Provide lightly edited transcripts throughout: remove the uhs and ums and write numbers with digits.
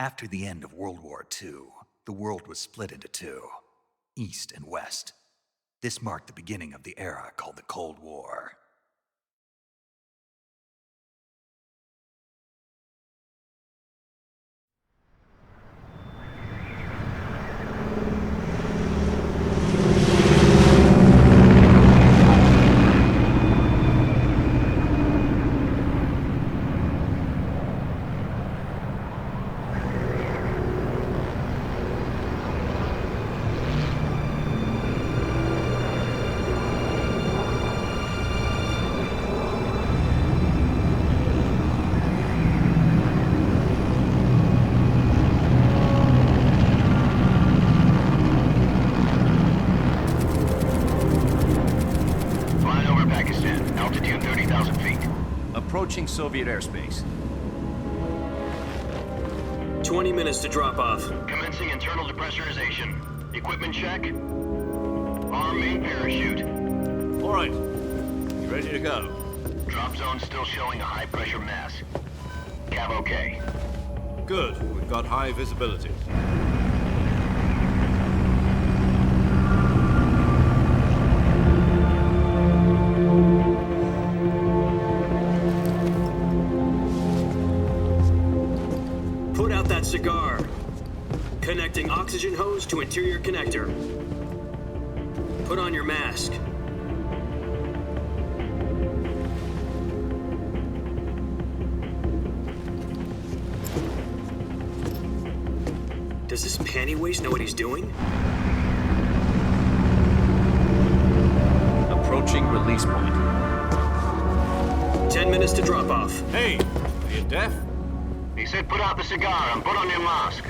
After the end of World War II, the world was split into two, East and West. This marked the beginning of the era called the Cold War. Approaching Soviet airspace. 20 minutes to drop off. Commencing internal depressurization. Equipment check. Arm main parachute. All right. You ready to go? Drop zone still showing a high pressure mass. Cav okay. Good. We've got high visibility. Put out that cigar. Connecting oxygen hose to interior connector. Put on your mask. Does this panty waste know what he's doing? Approaching release point. 10 minutes to drop off. Hey, are you deaf? He said put out the cigar and put on your mask.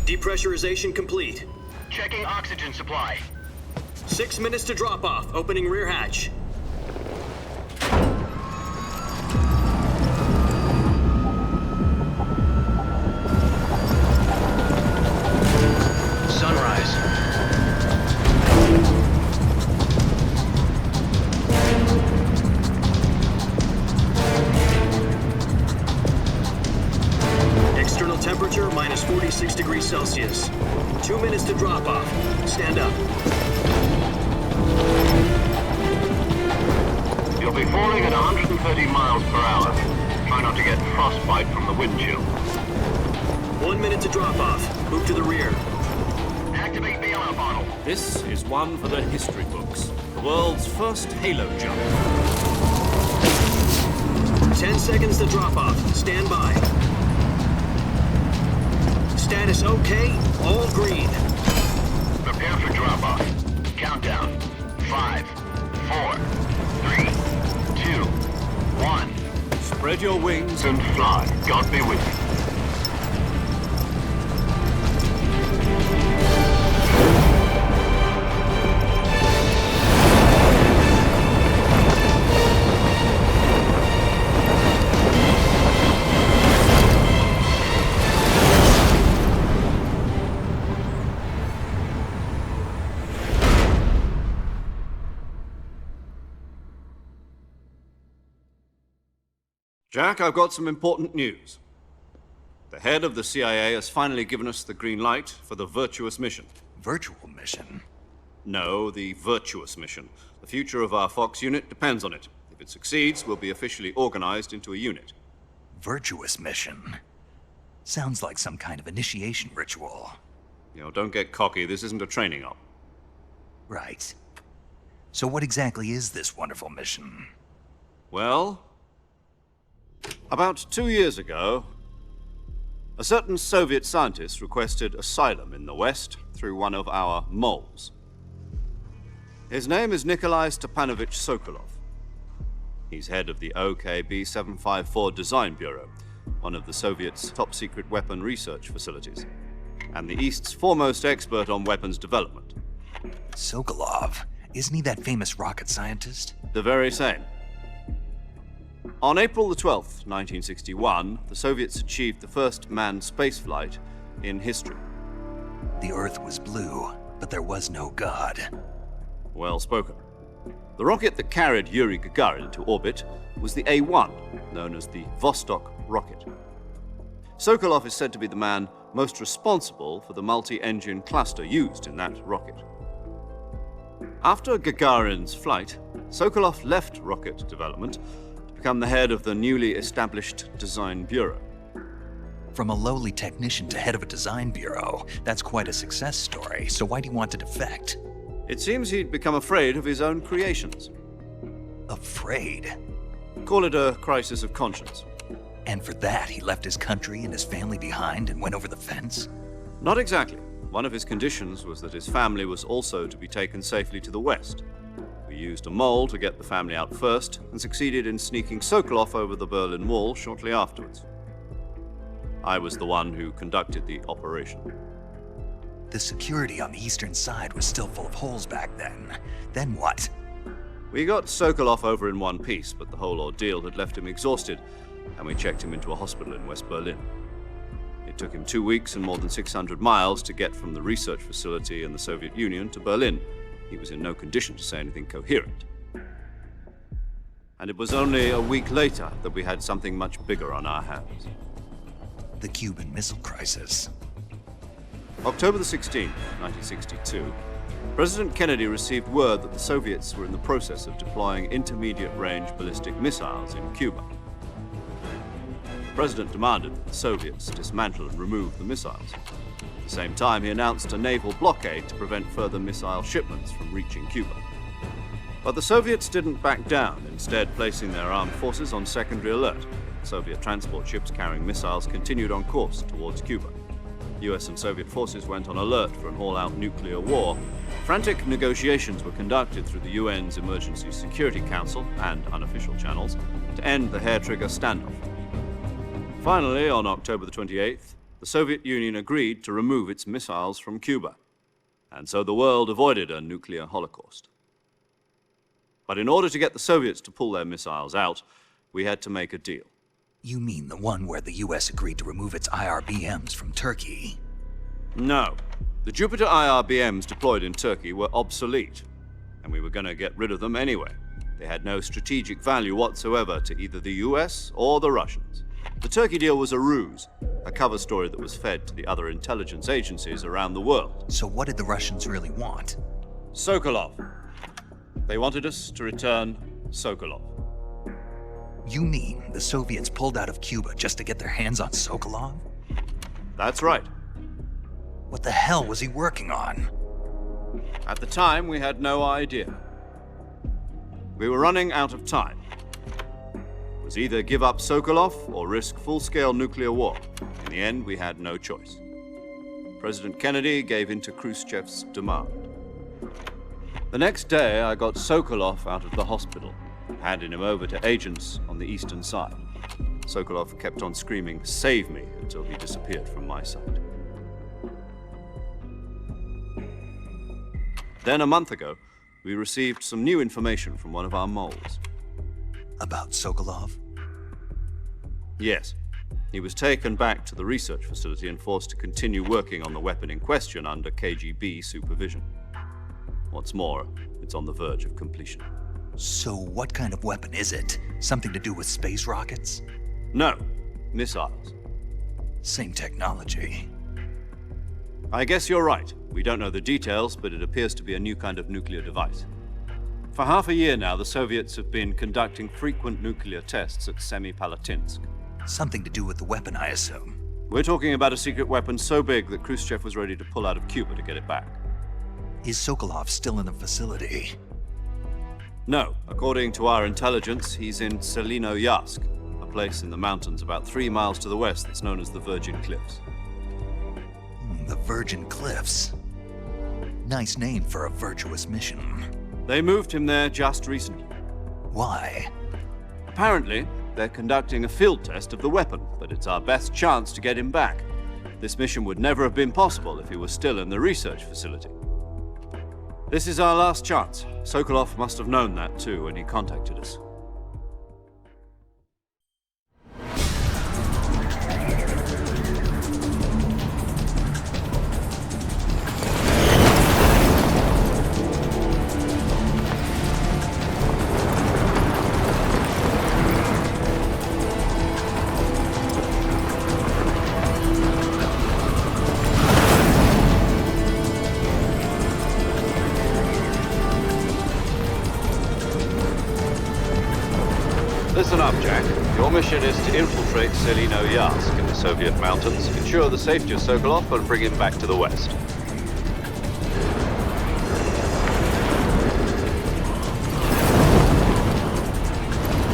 Depressurization complete. Checking oxygen supply. 6 minutes to drop off. Opening rear hatch. Sunrise. External temperature minus 46 degrees Celsius. 2 minutes to drop off. Stand up. You'll be falling at 130 miles per hour. Try not to get frostbite from the wind chill. 1 minute to drop off. Move to the rear. Activate bailout bottle. This is one for the history books. The world's first halo jump. 10 seconds to drop off. Stand by. Status okay. All green. Prepare for drop-off. Countdown. 5, 4, 3, 2, 1. Spread your wings And fly. God be with you. Jack, I've got some important news. The head of the CIA has finally given us the green light for the virtuous mission. Virtual mission? No, the virtuous mission. The future of our Fox unit depends on it. If it succeeds, we'll be officially organized into a unit. Virtuous mission? Sounds like some kind of initiation ritual. You know, don't get cocky. This isn't a training op. Right. So what exactly is this wonderful mission? Well, about 2 years ago, a certain Soviet scientist requested asylum in the West through one of our moles. His name is Nikolai Stepanovich Sokolov. He's head of the OKB 754 Design Bureau, one of the Soviets' top-secret weapon research facilities, and the East's foremost expert on weapons development. Sokolov? Isn't he that famous rocket scientist? The very same. On April the 12th, 1961, the Soviets achieved the first manned spaceflight in history. The Earth was blue, but there was no God. Well spoken. The rocket that carried Yuri Gagarin to orbit was the A-1, known as the Vostok rocket. Sokolov is said to be the man most responsible for the multi-engine cluster used in that rocket. After Gagarin's flight, Sokolov left rocket development to become the head of the newly established Design Bureau. From a lowly technician to head of a design bureau, that's quite a success story, so why do you want to defect? It seems he'd become afraid of his own creations. Afraid? Call it a crisis of conscience. And for that, he left his country and his family behind and went over the fence? Not exactly. One of his conditions was that his family was also to be taken safely to the west. We used a mole to get the family out first and succeeded in sneaking Sokolov over the Berlin Wall shortly afterwards. I was the one who conducted the operation. The security on the eastern side was still full of holes back then. Then what? We got Sokolov over in one piece, but the whole ordeal had left him exhausted, and we checked him into a hospital in West Berlin. It took him 2 weeks and more than 600 miles to get from the research facility in the Soviet Union to Berlin. He was in no condition to say anything coherent. And it was only a week later that we had something much bigger on our hands. The Cuban Missile Crisis. October the 16th, 1962, President Kennedy received word that the Soviets were in the process of deploying intermediate-range ballistic missiles in Cuba. The President demanded that the Soviets dismantle and remove the missiles. At the same time, he announced a naval blockade to prevent further missile shipments from reaching Cuba. But the Soviets didn't back down, instead placing their armed forces on secondary alert. Soviet transport ships carrying missiles continued on course towards Cuba. US and Soviet forces went on alert for an all-out nuclear war. Frantic negotiations were conducted through the UN's Emergency Security Council and unofficial channels to end the hair-trigger standoff. Finally, on October the 28th, the Soviet Union agreed to remove its missiles from Cuba, and so the world avoided a nuclear holocaust. But in order to get the Soviets to pull their missiles out, we had to make a deal. You mean the one where the US agreed to remove its IRBMs from Turkey? No. The Jupiter IRBMs deployed in Turkey were obsolete, and we were going to get rid of them anyway. They had no strategic value whatsoever to either the US or the Russians. The Turkey deal was a ruse, a cover story that was fed to the other intelligence agencies around the world. So what did the Russians really want? Sokolov. They wanted us to return Sokolov. You mean the Soviets pulled out of Cuba just to get their hands on Sokolov? That's right. What the hell was he working on? At the time, we had no idea. We were running out of time. It was either give up Sokolov or risk full-scale nuclear war. In the end, we had no choice. President Kennedy gave in to Khrushchev's demand. The next day, I got Sokolov out of the hospital, handing him over to agents on the eastern side. Sokolov kept on screaming, "Save me," until he disappeared from my sight. Then a month ago, we received some new information from one of our moles. About Sokolov? Yes. He was taken back to the research facility and forced to continue working on the weapon in question under KGB supervision. What's more, it's on the verge of completion. So what kind of weapon is it? Something to do with space rockets? No, missiles. Same technology. I guess you're right. We don't know the details, but it appears to be a new kind of nuclear device. For half a year now, the Soviets have been conducting frequent nuclear tests at Semipalatinsk. Something to do with the weapon, I assume. We're talking about a secret weapon so big that Khrushchev was ready to pull out of Cuba to get it back. Is Sokolov still in the facility? No. According to our intelligence, he's in Selino-Yarsk, a place in the mountains about 3 miles to the west that's known as the Virgin Cliffs. The Virgin Cliffs. Nice name for a virtuous mission. They moved him there just recently. Why? Apparently, they're conducting a field test of the weapon, but it's our best chance to get him back. This mission would never have been possible if he was still in the research facility. This is our last chance. Sokolov must have known that too when he contacted us. mission is to infiltrate Selino-Yarsk in the Soviet mountains, ensure the safety of Sokolov, and bring him back to the west.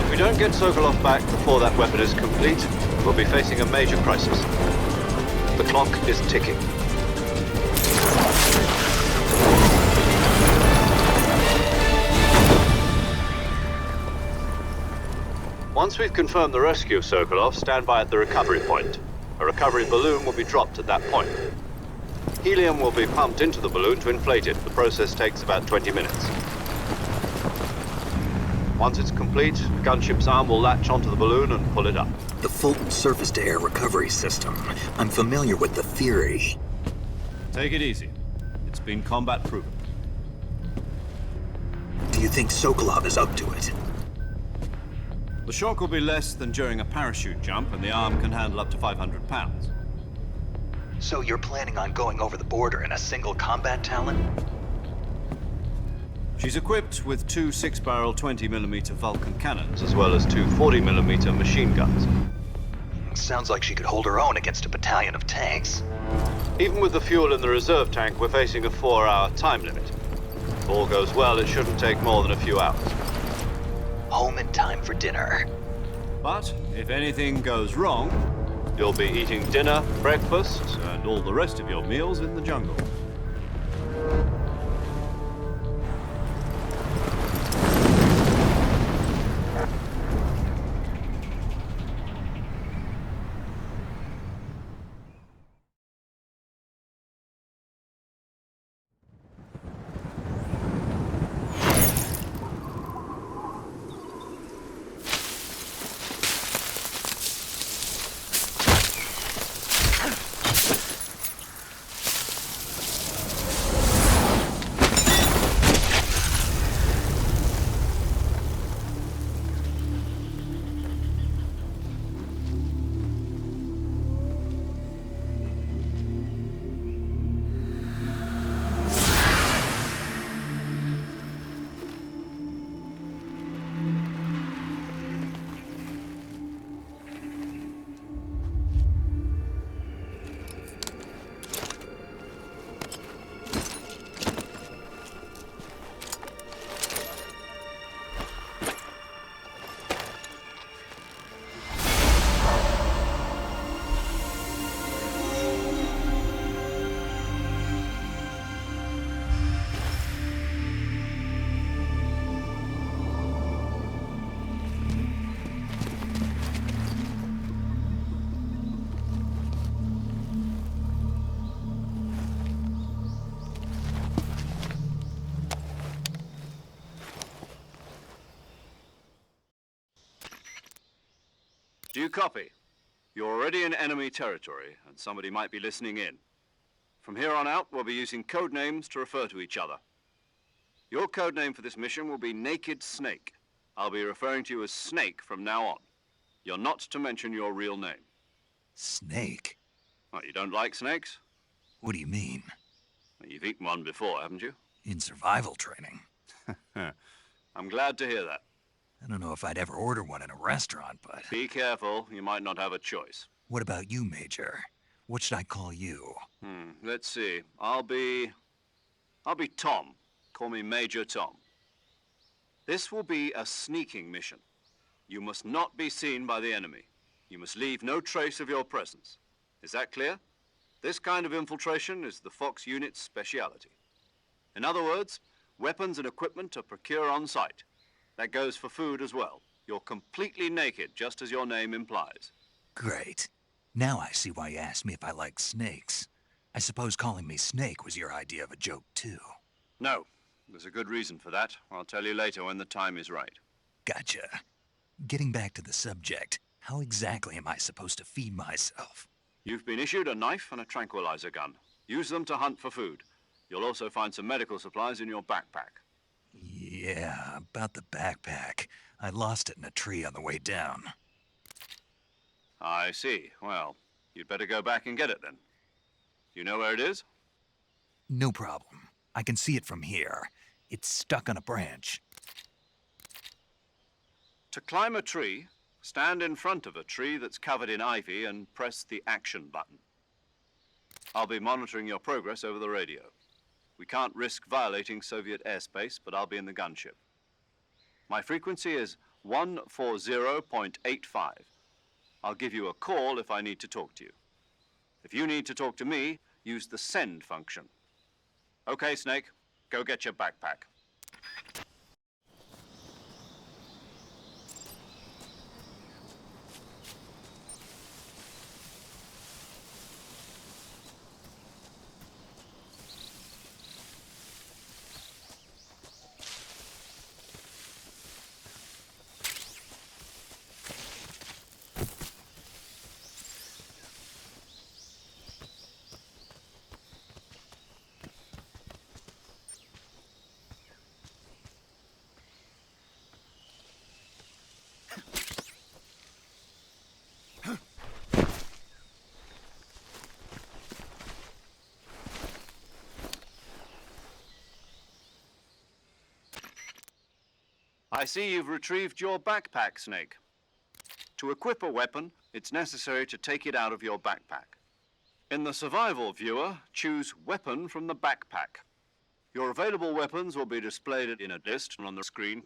If we don't get Sokolov back before that weapon is complete, we'll be facing a major crisis. The clock is ticking. Once we've confirmed the rescue of Sokolov, stand by at the recovery point. A recovery balloon will be dropped at that point. Helium will be pumped into the balloon to inflate it. The process takes about 20 minutes. Once it's complete, the gunship's arm will latch onto the balloon and pull it up. The Fulton surface-to-air recovery system. I'm familiar with the theory. Take it easy. It's been combat-proven. Do you think Sokolov is up to it? The shock will be less than during a parachute jump, and the arm can handle up to 500 pounds. So you're planning on going over the border in a single combat Talon? She's equipped with two 6-barrel 20mm Vulcan cannons, as well as two 40mm machine guns. Sounds like she could hold her own against a battalion of tanks. Even with the fuel in the reserve tank, we're facing a 4-hour time limit. If all goes well, it shouldn't take more than a few hours. Home in time for dinner. But if anything goes wrong, you'll be eating dinner, breakfast, and all the rest of your meals in the jungle. Do you copy? You're already in enemy territory, and somebody might be listening in. From here on out, we'll be using code names to refer to each other. Your code name for this mission will be Naked Snake. I'll be referring to you as Snake from now on. You're not to mention your real name. Snake? What, you don't like snakes? What do you mean? Well, you've eaten one before, haven't you? In survival training. I'm glad to hear that. I don't know if I'd ever order one in a restaurant, but... Be careful, you might not have a choice. What about you, Major? What should I call you? Let's see. I'll be Tom. Call me Major Tom. This will be a sneaking mission. You must not be seen by the enemy. You must leave no trace of your presence. Is that clear? This kind of infiltration is the Fox unit's speciality. In other words, weapons and equipment are procured on site. That goes for food as well. You're completely naked, just as your name implies. Great. Now I see why you asked me if I like snakes. I suppose calling me Snake was your idea of a joke, too. No. There's a good reason for that. I'll tell you later when the time is right. Gotcha. Getting back to the subject, how exactly am I supposed to feed myself? You've been issued a knife and a tranquilizer gun. Use them to hunt for food. You'll also find some medical supplies in your backpack. Yeah, about the backpack. I lost it in a tree on the way down. I see. Well, you'd better go back and get it then. You know where it is? No problem. I can see it from here. It's stuck on a branch. To climb a tree, Stand in front of a tree that's covered in ivy and press the action button. I'll be monitoring your progress over the radio. We can't risk violating Soviet airspace, but I'll be in the gunship. My frequency is 140.85. I'll give you a call if I need to talk to you. If you need to talk to me, use the send function. Okay, Snake, go get your backpack. I see you've retrieved your backpack, Snake. To equip a weapon, it's necessary to take it out of your backpack. In the survival viewer, choose Weapon from the backpack. Your available weapons will be displayed in a list on the screen.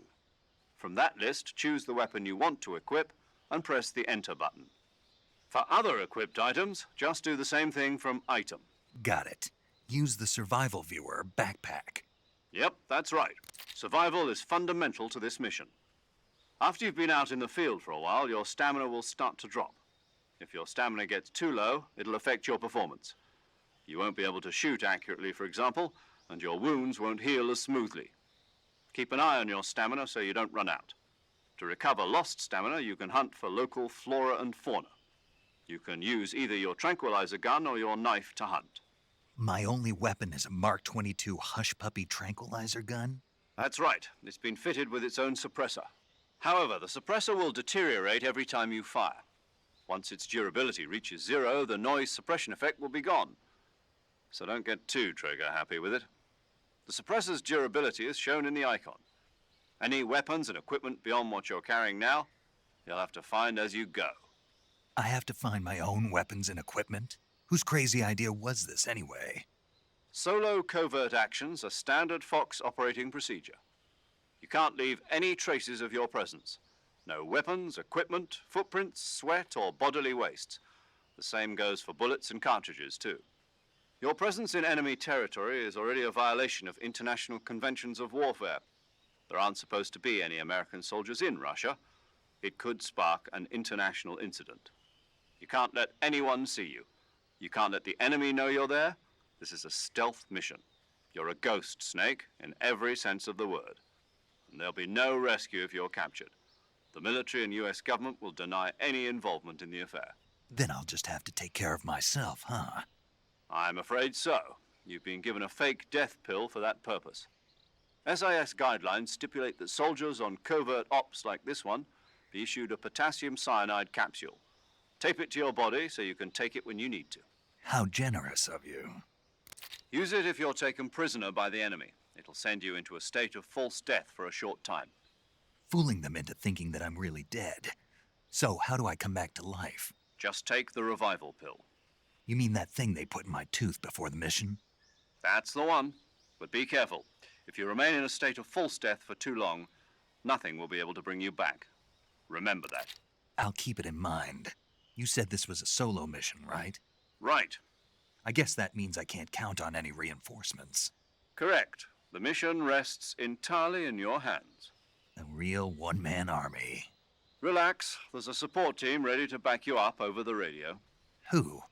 From that list, choose the weapon you want to equip and press the Enter button. For other equipped items, just do the same thing from Item. Got it. Use the survival viewer backpack. Yep, that's right. Survival is fundamental to this mission. After you've been out in the field for a while, your stamina will start to drop. If your stamina gets too low, it'll affect your performance. You won't be able to shoot accurately, for example, and your wounds won't heal as smoothly. Keep an eye on your stamina so you don't run out. To recover lost stamina, you can hunt for local flora and fauna. You can use either your tranquilizer gun or your knife to hunt. My only weapon is a Mark 22 Hush Puppy tranquilizer gun? That's right. It's been fitted with its own suppressor. However, the suppressor will deteriorate every time you fire. Once its durability reaches 0, the noise suppression effect will be gone. So don't get too trigger-happy with it. The suppressor's durability is shown in the icon. Any weapons and equipment beyond what you're carrying now, you'll have to find as you go. I have to find my own weapons and equipment? Whose crazy idea was this anyway? Solo covert actions are standard Fox operating procedure. You can't leave any traces of your presence. No weapons, equipment, footprints, sweat, or bodily wastes. The same goes for bullets and cartridges, too. Your presence in enemy territory is already a violation of international conventions of warfare. There aren't supposed to be any American soldiers in Russia. It could spark an international incident. You can't let anyone see you. You can't let the enemy know you're there. This is a stealth mission. You're a ghost, Snake, in every sense of the word. And there'll be no rescue if you're captured. The military and US government will deny any involvement in the affair. Then I'll just have to take care of myself, huh? I'm afraid so. You've been given a fake death pill for that purpose. SIS guidelines stipulate that soldiers on covert ops like this one be issued a potassium cyanide capsule. Tape it to your body so you can take it when you need to. How generous of you. Use it if you're taken prisoner by the enemy. It'll send you into a state of false death for a short time. Fooling them into thinking that I'm really dead. So how do I come back to life? Just take the revival pill. You mean that thing they put in my tooth before the mission? That's the one. But be careful. If you remain in a state of false death for too long, nothing will be able to bring you back. Remember that. I'll keep it in mind. You said this was a solo mission, right? Right. I guess that means I can't count on any reinforcements. Correct. The mission rests entirely in your hands. A real one-man army. Relax. There's a support team ready to back you up over the radio. Who?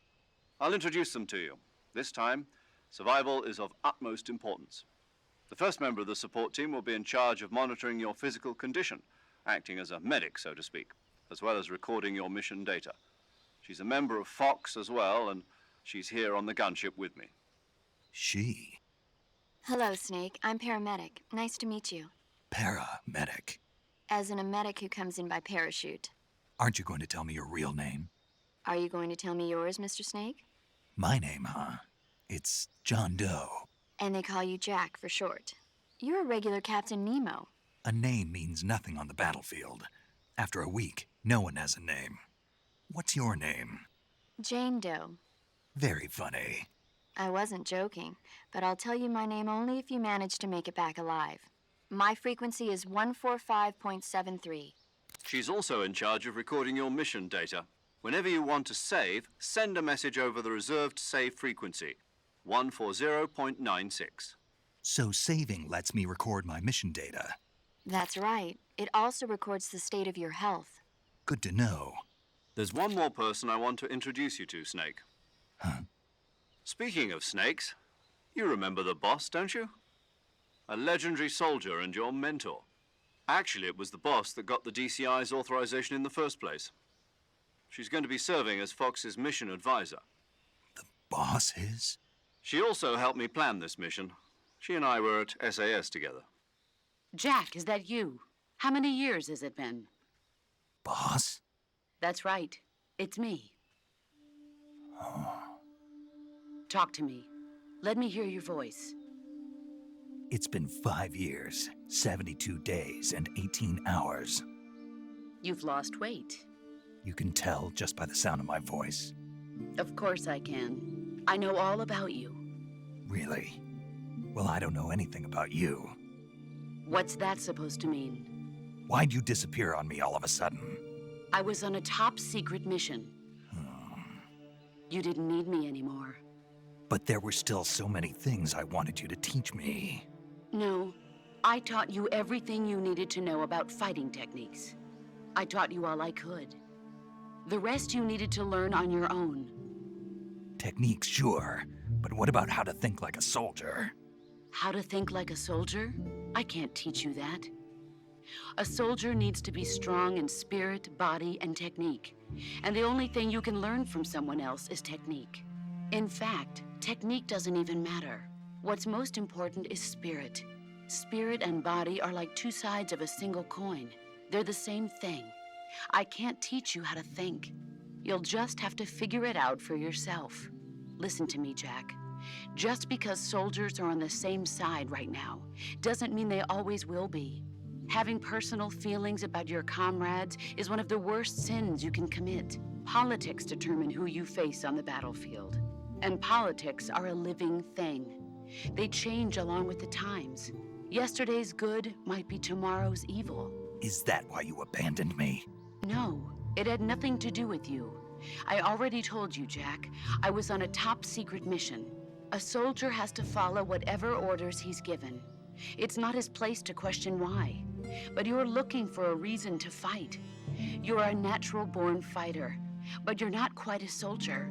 I'll introduce them to you. This time, survival is of utmost importance. The first member of the support team will be in charge of monitoring your physical condition, acting as a medic, so to speak, as well as recording your mission data. She's a member of Fox as well, and she's here on the gunship with me. She? Hello, Snake. I'm paramedic. Nice to meet you. Paramedic. As in a medic who comes in by parachute. Aren't you going to tell me your real name? Are you going to tell me yours, Mr. Snake? My name, huh? It's John Doe. And they call you Jack for short. You're a regular Captain Nemo. A name means nothing on the battlefield. After a week, No one has a name. What's your name? Jane Doe. Very funny. I wasn't joking, but I'll tell you my name only if you manage to make it back alive. My frequency is 145.73. She's also in charge of recording your mission data. Whenever you want to save, send a message over the reserved save frequency, 140.96. So saving lets me record my mission data. That's right. It also records the state of your health. Good to know. There's one more person I want to introduce you to, Snake. Huh? Speaking of snakes, you remember the boss, don't you? A legendary soldier and your mentor. Actually, it was the boss that got the DCI's authorization in the first place. She's going to be serving as Fox's mission advisor. The boss is? She also helped me plan this mission. She and I were at SAS together. Jack, is that you? How many years has it been? Boss? That's right. It's me. Oh. Talk to me. Let me hear your voice. It's been 5 years, 72 days, and 18 hours. You've lost weight. You can tell just by the sound of my voice. Of course I can. I know all about you. Really? Well, I don't know anything about you. What's that supposed to mean? Why'd you disappear on me all of a sudden? I was on a top-secret mission. You didn't need me anymore. But there were still so many things I wanted you to teach me. No, I taught you everything you needed to know about fighting techniques. I taught you all I could. The rest you needed to learn on your own. Techniques, sure. But what about how to think like a soldier? How to think like a soldier? I can't teach you that. A soldier needs to be strong in spirit, body, and technique. And the only thing you can learn from someone else is technique. In fact, technique doesn't even matter. What's most important is spirit. Spirit and body are like two sides of a single coin. They're the same thing. I can't teach you how to think. You'll just have to figure it out for yourself. Listen to me, Jack. Just because soldiers are on the same side right now doesn't mean they always will be. Having personal feelings about your comrades is one of the worst sins you can commit. Politics determine who you face on the battlefield. And politics are a living thing. They change along with the times. Yesterday's good might be tomorrow's evil. Is that why you abandoned me? No, it had nothing to do with you. I already told you, Jack. I was on a top-secret mission. A soldier has to follow whatever orders he's given. It's not his place to question why. But you're looking for a reason to fight. You're a natural-born fighter, but you're not quite a soldier.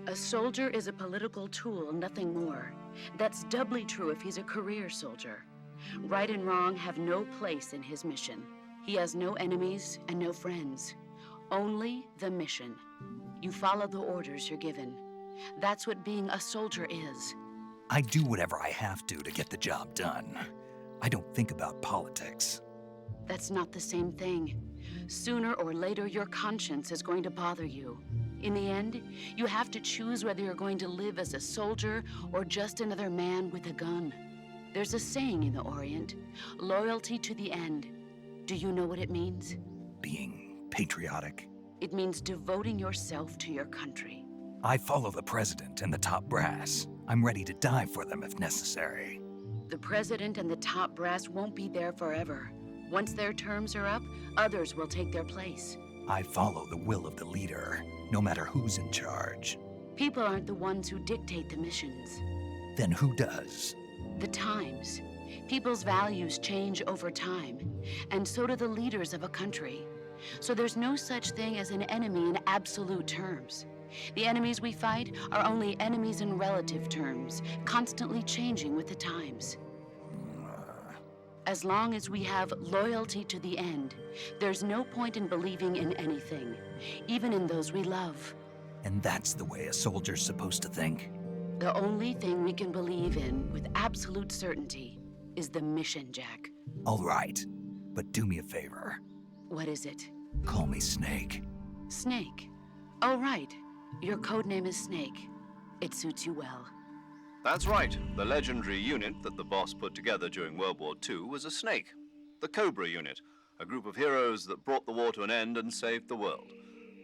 A soldier is a political tool, nothing more. That's doubly true if he's a career soldier. Right and wrong have no place in his mission. He has no enemies and no friends. Only the mission. You follow the orders you're given. That's what being a soldier is. I do whatever I have to get the job done. I don't think about politics. That's not the same thing. Sooner or later, your conscience is going to bother you. In the end, you have to choose whether you're going to live as a soldier or just another man with a gun. There's a saying in the Orient, loyalty to the end. Do you know what it means? Being patriotic. It means devoting yourself to your country. I follow the president and the top brass. I'm ready to die for them if necessary. The president and the top brass won't be there forever. Once their terms are up, others will take their place. I follow the will of the leader, no matter who's in charge. People aren't the ones who dictate the missions. Then who does? The times. People's values change over time, and so do the leaders of a country. So there's no such thing as an enemy in absolute terms. The enemies we fight are only enemies in relative terms, constantly changing with the times. As long as we have loyalty to the end, there's no point in believing in anything, even in those we love. And that's the way a soldier's supposed to think? The only thing we can believe in with absolute certainty is the mission, Jack. All right, but do me a favor. What is it? Call me Snake. Snake. Oh, right. Your code name is Snake. It suits you well. That's right. The legendary unit that the boss put together during World War II was a snake. The Cobra unit. A group of heroes that brought the war to an end and saved the world.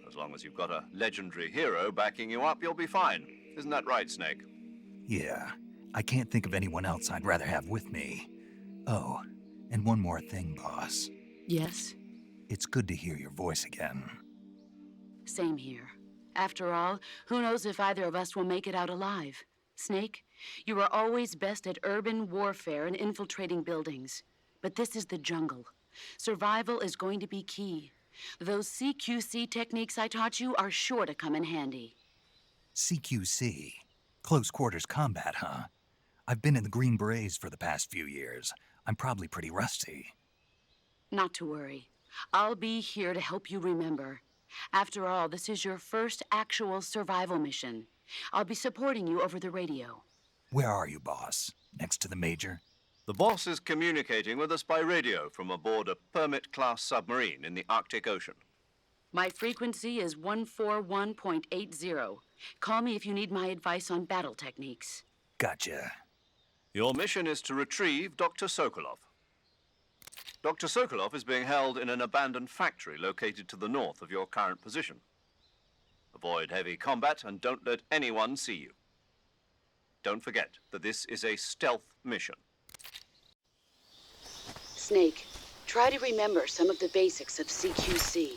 As long as you've got a legendary hero backing you up, you'll be fine. Isn't that right, Snake? Yeah, I can't think of anyone else I'd rather have with me. Oh, and one more thing, boss. Yes? It's good to hear your voice again. Same here. After all, who knows if either of us will make it out alive? Snake, you are always best at urban warfare and infiltrating buildings. But this is the jungle. Survival is going to be key. Those CQC techniques I taught you are sure to come in handy. CQC? Close quarters combat, huh? I've been in the Green Berets for the past few years. I'm probably pretty rusty. Not to worry. I'll be here to help you remember. After all, this is your first actual survival mission. I'll be supporting you over the radio. Where are you, boss? Next to the Major? The boss is communicating with us by radio from aboard a Permit-class submarine in the Arctic Ocean. My frequency is 141.80. Call me if you need my advice on battle techniques. Gotcha. Your mission is to retrieve Dr. Sokolov. Dr. Sokolov is being held in an abandoned factory located to the north of your current position. Avoid heavy combat and don't let anyone see you. Don't forget that this is a stealth mission. Snake, try to remember some of the basics of CQC.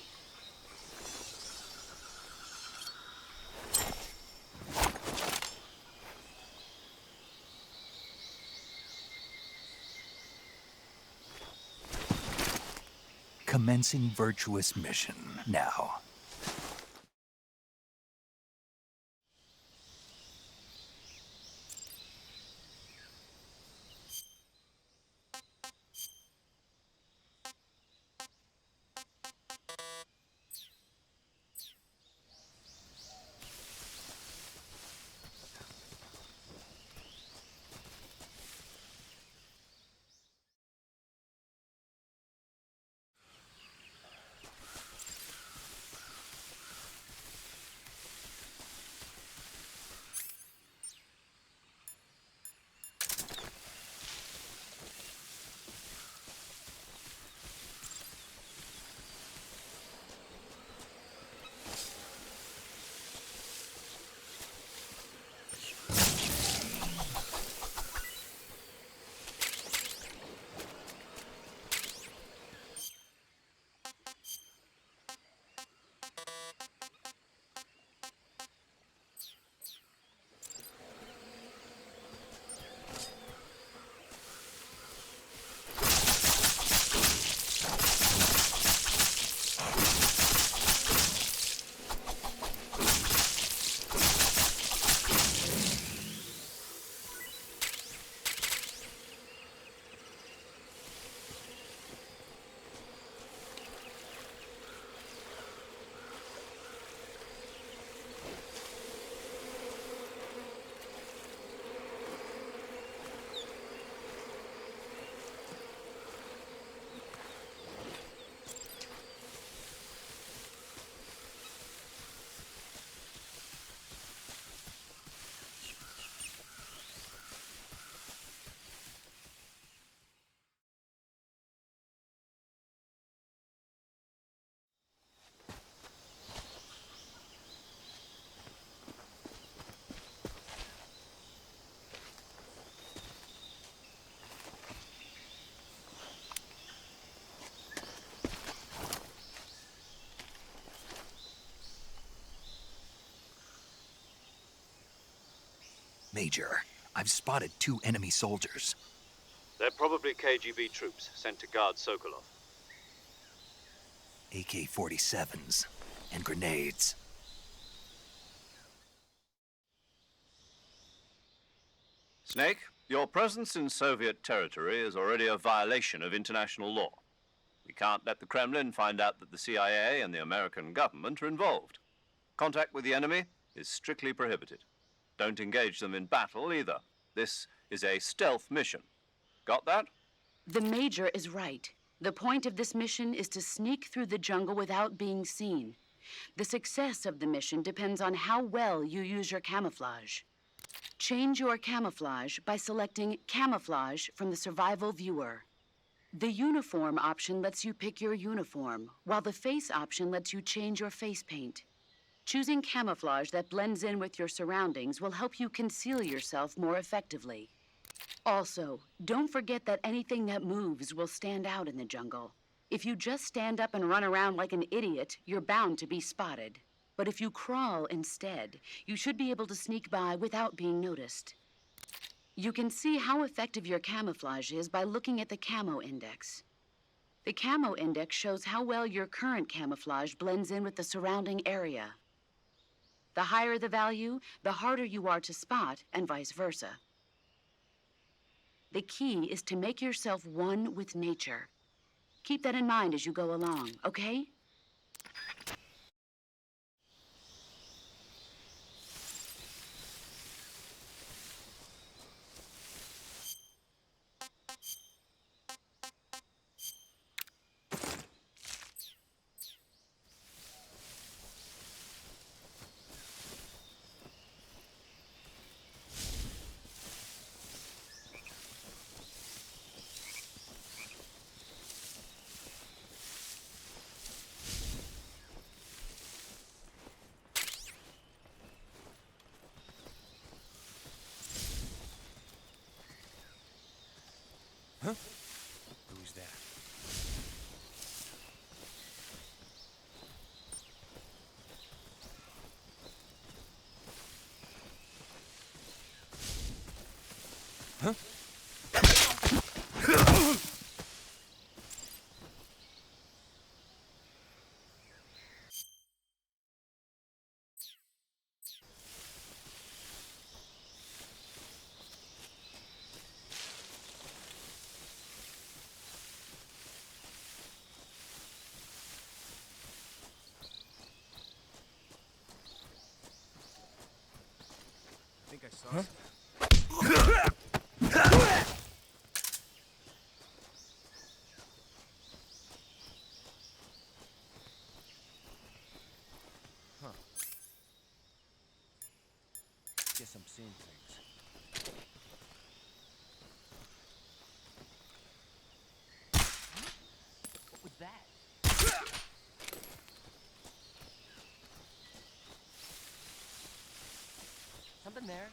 Commencing virtuous mission now. Major, I've spotted 2 enemy soldiers. They're probably KGB troops sent to guard Sokolov. AK-47s and grenades. Snake, your presence in Soviet territory is already a violation of international law. We can't let the Kremlin find out that the CIA and the American government are involved. Contact with the enemy is strictly prohibited. Don't engage them in battle either. This is a stealth mission. Got that? The Major is right. The point of this mission is to sneak through the jungle without being seen. The success of the mission depends on how well you use your camouflage. Change your camouflage by selecting Camouflage from the Survival Viewer. The uniform option lets you pick your uniform, while the face option lets you change your face paint. Choosing camouflage that blends in with your surroundings will help you conceal yourself more effectively. Also, don't forget that anything that moves will stand out in the jungle. If you just stand up and run around like an idiot, you're bound to be spotted. But if you crawl instead, you should be able to sneak by without being noticed. You can see how effective your camouflage is by looking at the camo index. The camo index shows how well your current camouflage blends in with the surrounding area. The higher the value, the harder you are to spot, and vice versa. The key is to make yourself one with nature. Keep that in mind as you go along, okay? Who's that? Huh? I think I saw something. Huh. Guess I'm seeing things. What was that? Something there.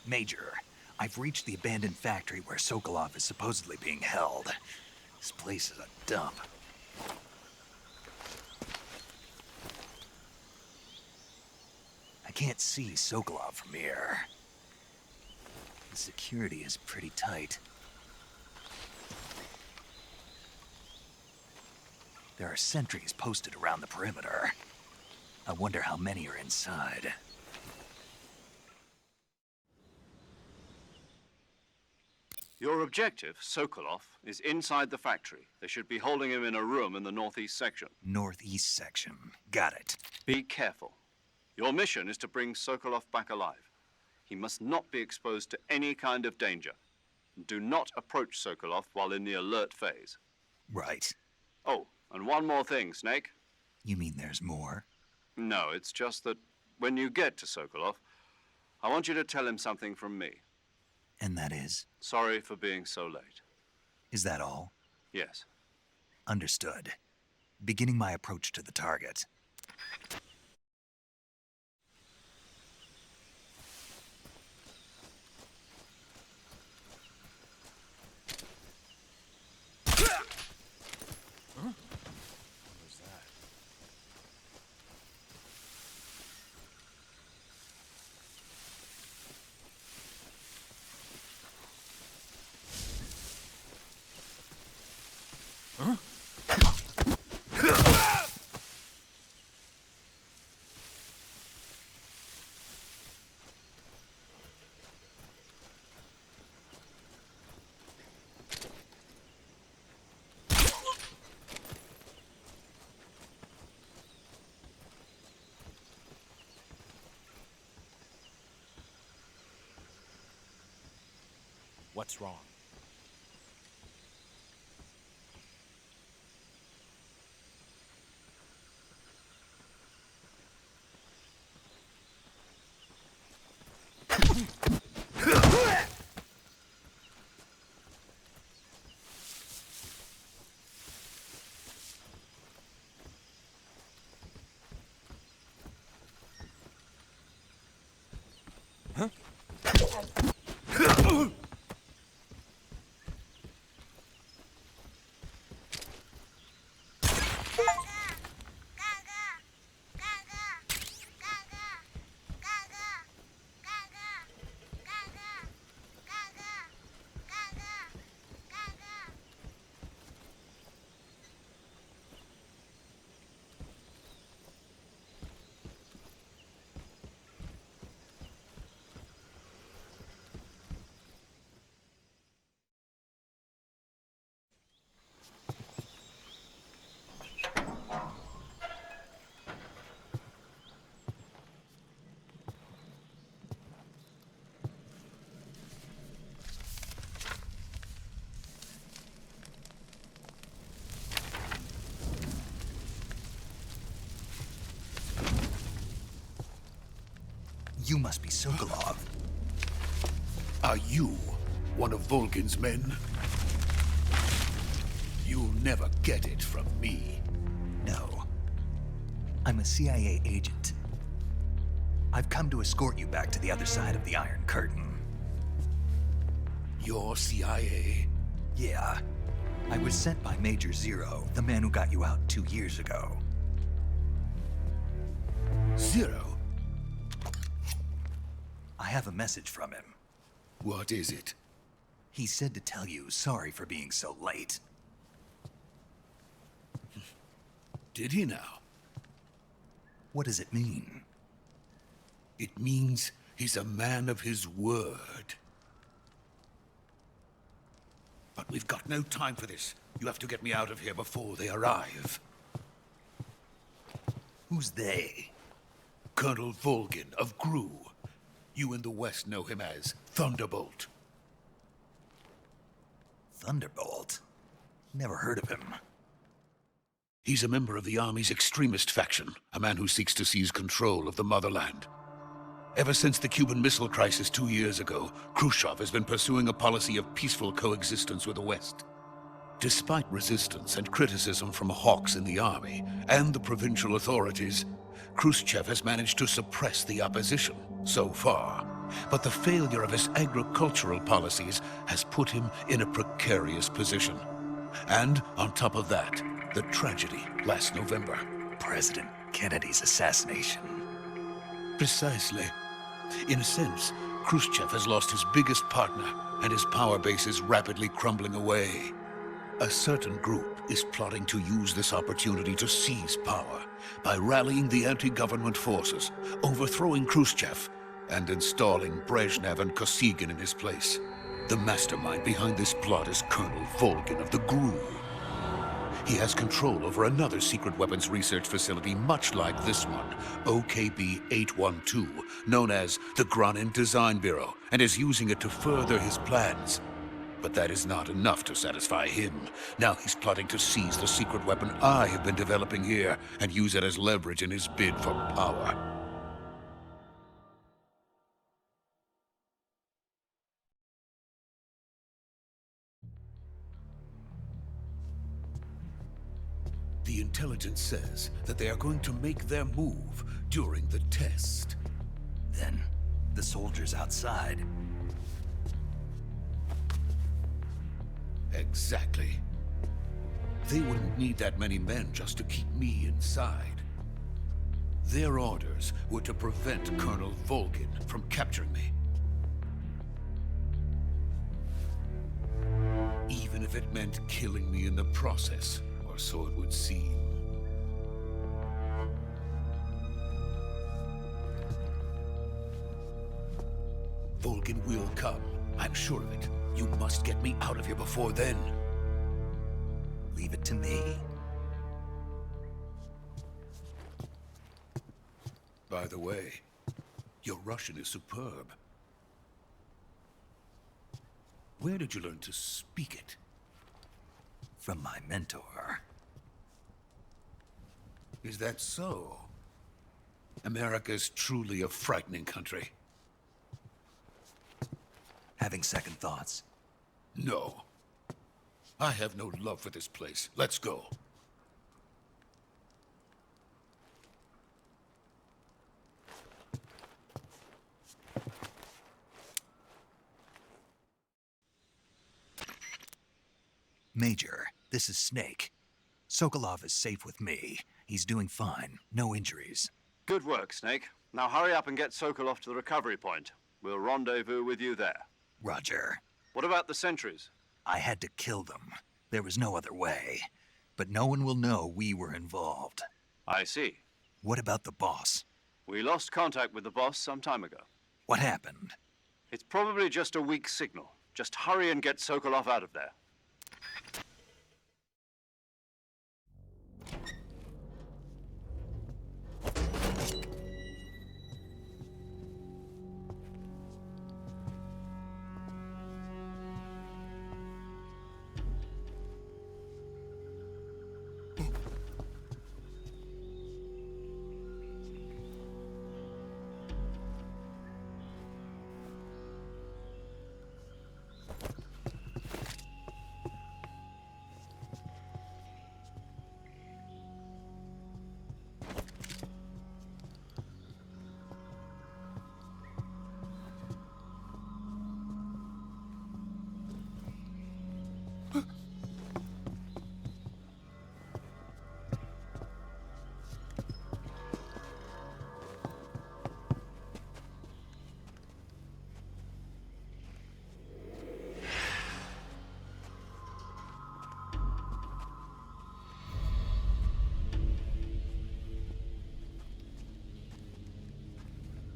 Major, I've reached the abandoned factory where Sokolov is supposedly being held. This place is a dump. I can't see Sokolov from here. The security is pretty tight. There are sentries posted around the perimeter. I wonder how many are inside. Your objective, Sokolov, is inside the factory. They should be holding him in a room in the northeast section. Northeast section. Got it. Be careful. Your mission is to bring Sokolov back alive. He must not be exposed to any kind of danger. Do not approach Sokolov while in the alert phase. Right. Oh, and one more thing, Snake. You mean there's more? No, it's just that when you get to Sokolov, I want you to tell him something from me. And that is? Sorry for being so late. Is that all? Yes. Understood. Beginning my approach to the target. What's wrong? You must be Sokolov. Are you one of Volgin's men? You'll never get it from me. No. I'm a CIA agent. I've come to escort you back to the other side of the Iron Curtain. You're CIA? Yeah. I was sent by Major Zero, the man who got you out 2 years ago. Zero? I have a message from him. What is it? He said to tell you sorry for being so late. Did he now? What does it mean? It means he's a man of his word. But we've got no time for this. You have to get me out of here before they arrive. Who's they? Colonel Volgin of GRU. You in the West know him as Thunderbolt. Thunderbolt? Never heard of him. He's a member of the Army's extremist faction, a man who seeks to seize control of the motherland. Ever since the Cuban Missile Crisis 2 years ago, Khrushchev has been pursuing a policy of peaceful coexistence with the West. Despite resistance and criticism from hawks in the Army and the provincial authorities, Khrushchev has managed to suppress the opposition, so far. But the failure of his agricultural policies has put him in a precarious position. And on top of that, the tragedy last November. President Kennedy's assassination. Precisely. In a sense, Khrushchev has lost his biggest partner, and his power base is rapidly crumbling away. A certain group is plotting to use this opportunity to seize power by rallying the anti-government forces, overthrowing Khrushchev, and installing Brezhnev and Kosygin in his place. The mastermind behind this plot is Colonel Volgin of the GRU. He has control over another secret weapons research facility much like this one, OKB-812, known as the Granin Design Bureau, and is using it to further his plans. But that is not enough to satisfy him. Now he's plotting to seize the secret weapon I have been developing here and use it as leverage in his bid for power. The intelligence says that they are going to make their move during the test. Then, the soldiers outside. Exactly. They wouldn't need that many men just to keep me inside. Their orders were to prevent Colonel Volgin from capturing me. Even if it meant killing me in the process, or so it would seem. Volgin will come. I'm sure of it. You must get me out of here before then. Leave it to me. By the way, your Russian is superb. Where did you learn to speak it? From my mentor. Is that so? America is truly a frightening country. Having second thoughts? No. I have no love for this place. Let's go. Major, this is Snake. Sokolov is safe with me. He's doing fine. No injuries. Good work, Snake. Now hurry up and get Sokolov to the recovery point. We'll rendezvous with you there. Roger. What about the sentries? I had to kill them. There was no other way. But no one will know we were involved. I see. What about the boss? We lost contact with the boss some time ago. What happened? It's probably just a weak signal. Just hurry and get Sokolov out of there.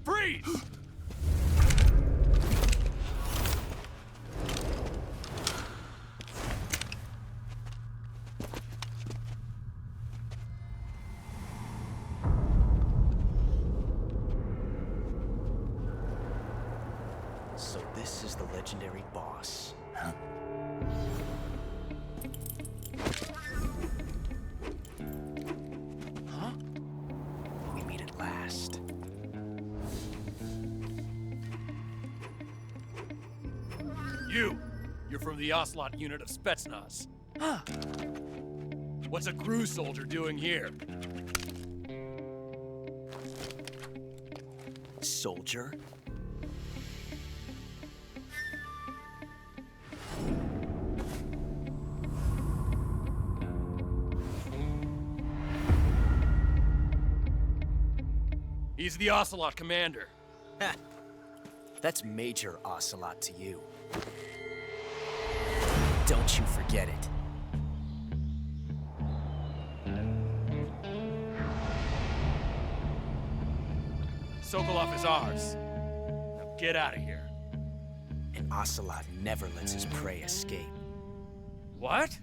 Freeze! So this is the legendary boss. Huh? Huh? We meet at last. You're from the Ocelot unit of Spetsnaz. Huh. What's a crew soldier doing here? Soldier? He's the Ocelot commander. Ha! That's Major Ocelot to you. Don't you forget it. Sokolov is ours. Now get out of here. And Ocelot never lets his prey escape. What?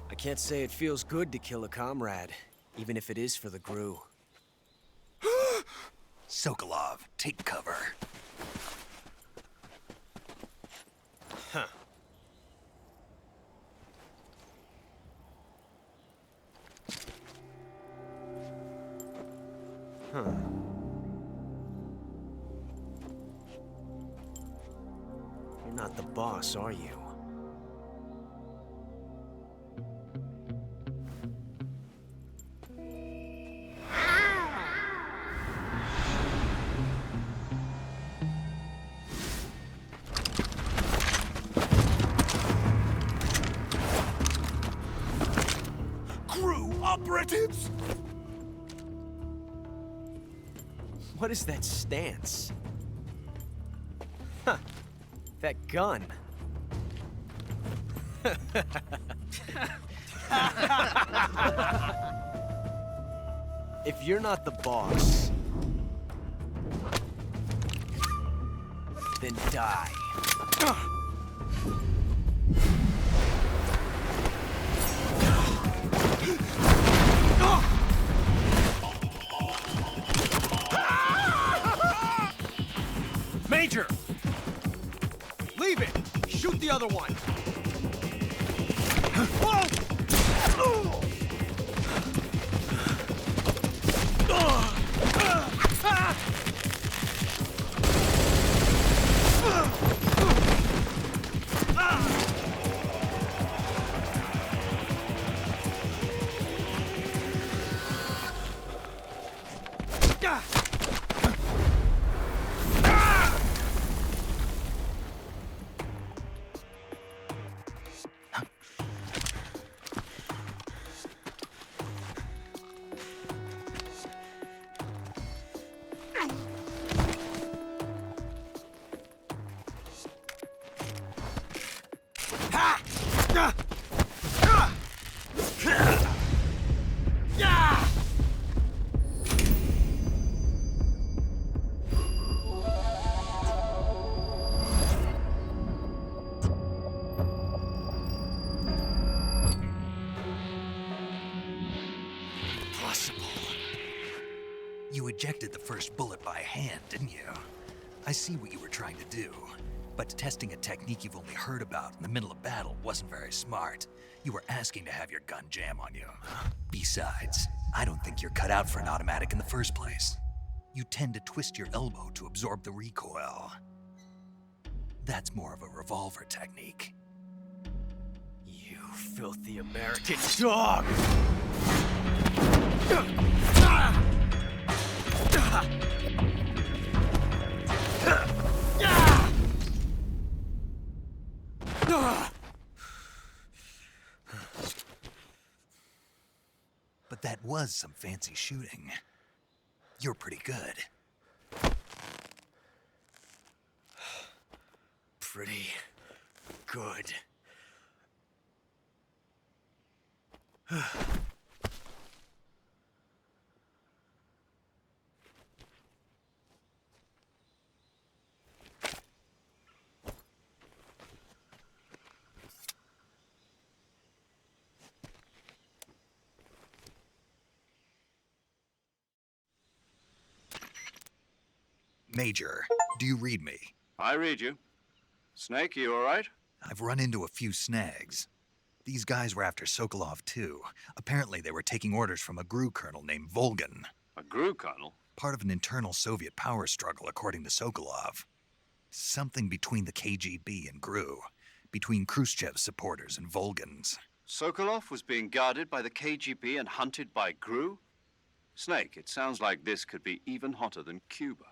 I can't say it feels good to kill a comrade, even if it is for the Gru. Sokolov, take cover. Huh. Huh. You're not the boss, are you? Operatives! What is that stance? Huh. That gun. If you're not the boss, then die. Major! Leave it! Shoot the other one! You ejected the first bullet by hand, didn't you? I see what you were trying to do. But testing a technique you've only heard about in the middle of battle wasn't very smart. You were asking to have your gun jam on you. Besides, I don't think you're cut out for an automatic in the first place. You tend to twist your elbow to absorb the recoil. That's more of a revolver technique. You filthy American dog! But that was some fancy shooting. You're pretty good. Pretty good. Major, do you read me? I read you. Snake, you all right? I've run into a few snags. These guys were after Sokolov too. Apparently they were taking orders from a GRU colonel named Volgan. A GRU colonel? Part of an internal Soviet power struggle, according to Sokolov. Something between the KGB and GRU. Between Khrushchev's supporters and Volgan's. Sokolov was being guarded by the KGB and hunted by GRU? Snake, it sounds like this could be even hotter than Cuba.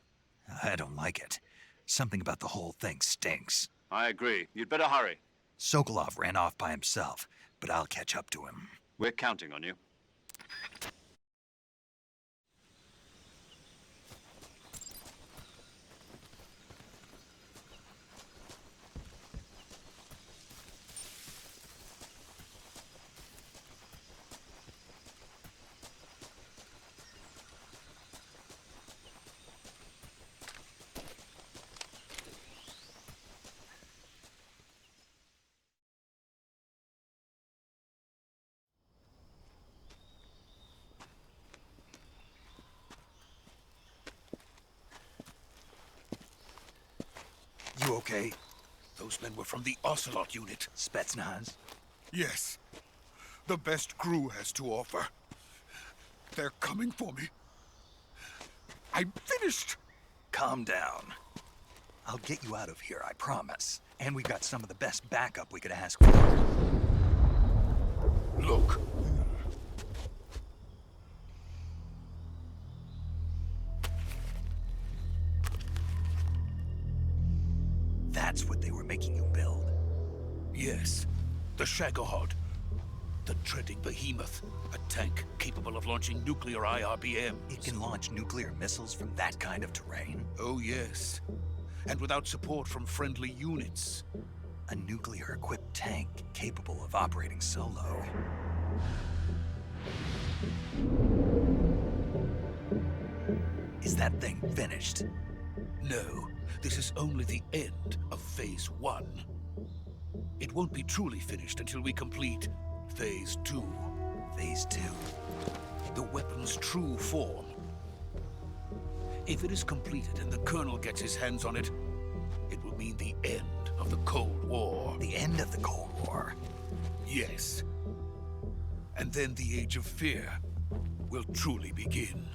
I don't like it. Something about the whole thing stinks. I agree. You'd better hurry. Sokolov ran off by himself, but I'll catch up to him. We're counting on you. You okay? Those men were from the Ocelot unit. Spetsnaz? Yes. The best GRU has to offer. They're coming for me. I'm finished. Calm down. I'll get you out of here, I promise. And we got some of the best backup we could ask for. Look. That's what they were making you build? Yes. The Shagohod. The dreading behemoth. A tank capable of launching nuclear IRBMs. It can launch nuclear missiles from that kind of terrain? Oh, yes. And without support from friendly units. A nuclear-equipped tank capable of operating solo. Is that thing finished? No. This is only the end of Phase 1. It won't be truly finished until we complete Phase 2. Phase 2? The weapon's true form. If it is completed and the Colonel gets his hands on it, it will mean the end of the Cold War. The end of the Cold War? Yes. And then the Age of Fear will truly begin.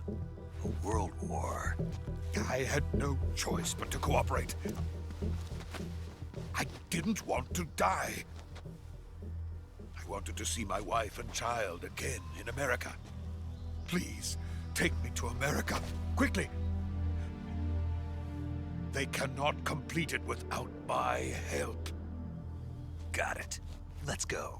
A world war? I had no choice but to cooperate. I didn't want to die. I wanted to see my wife and child again in America. Please, take me to America, quickly. They cannot complete it without my help. Got it. Let's go.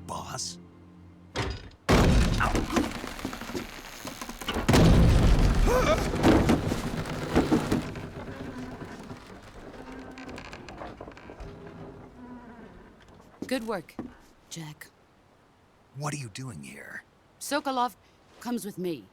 Boss? Good work, Jack. What are you doing here? Sokolov comes with me.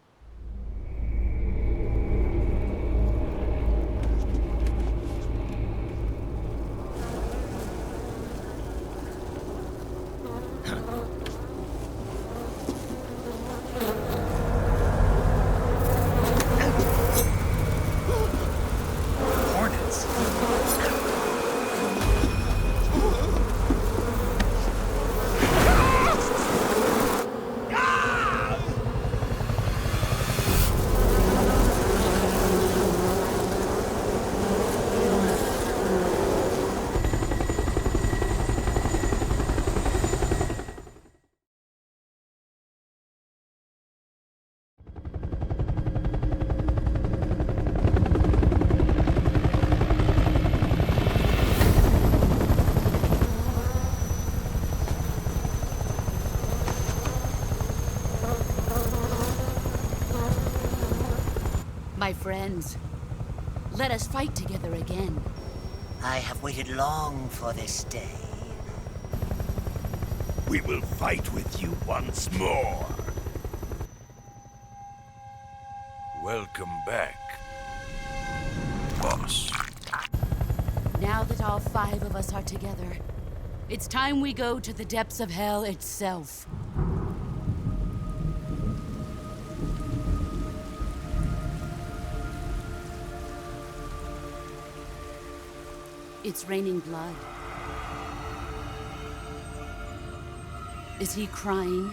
Hornets? My friends, let us fight together again. I have waited long for this day. We will fight with you once more. Welcome back, boss. Now that all 5 of us are together, it's time we go to the depths of hell itself. It's raining blood. Is he crying?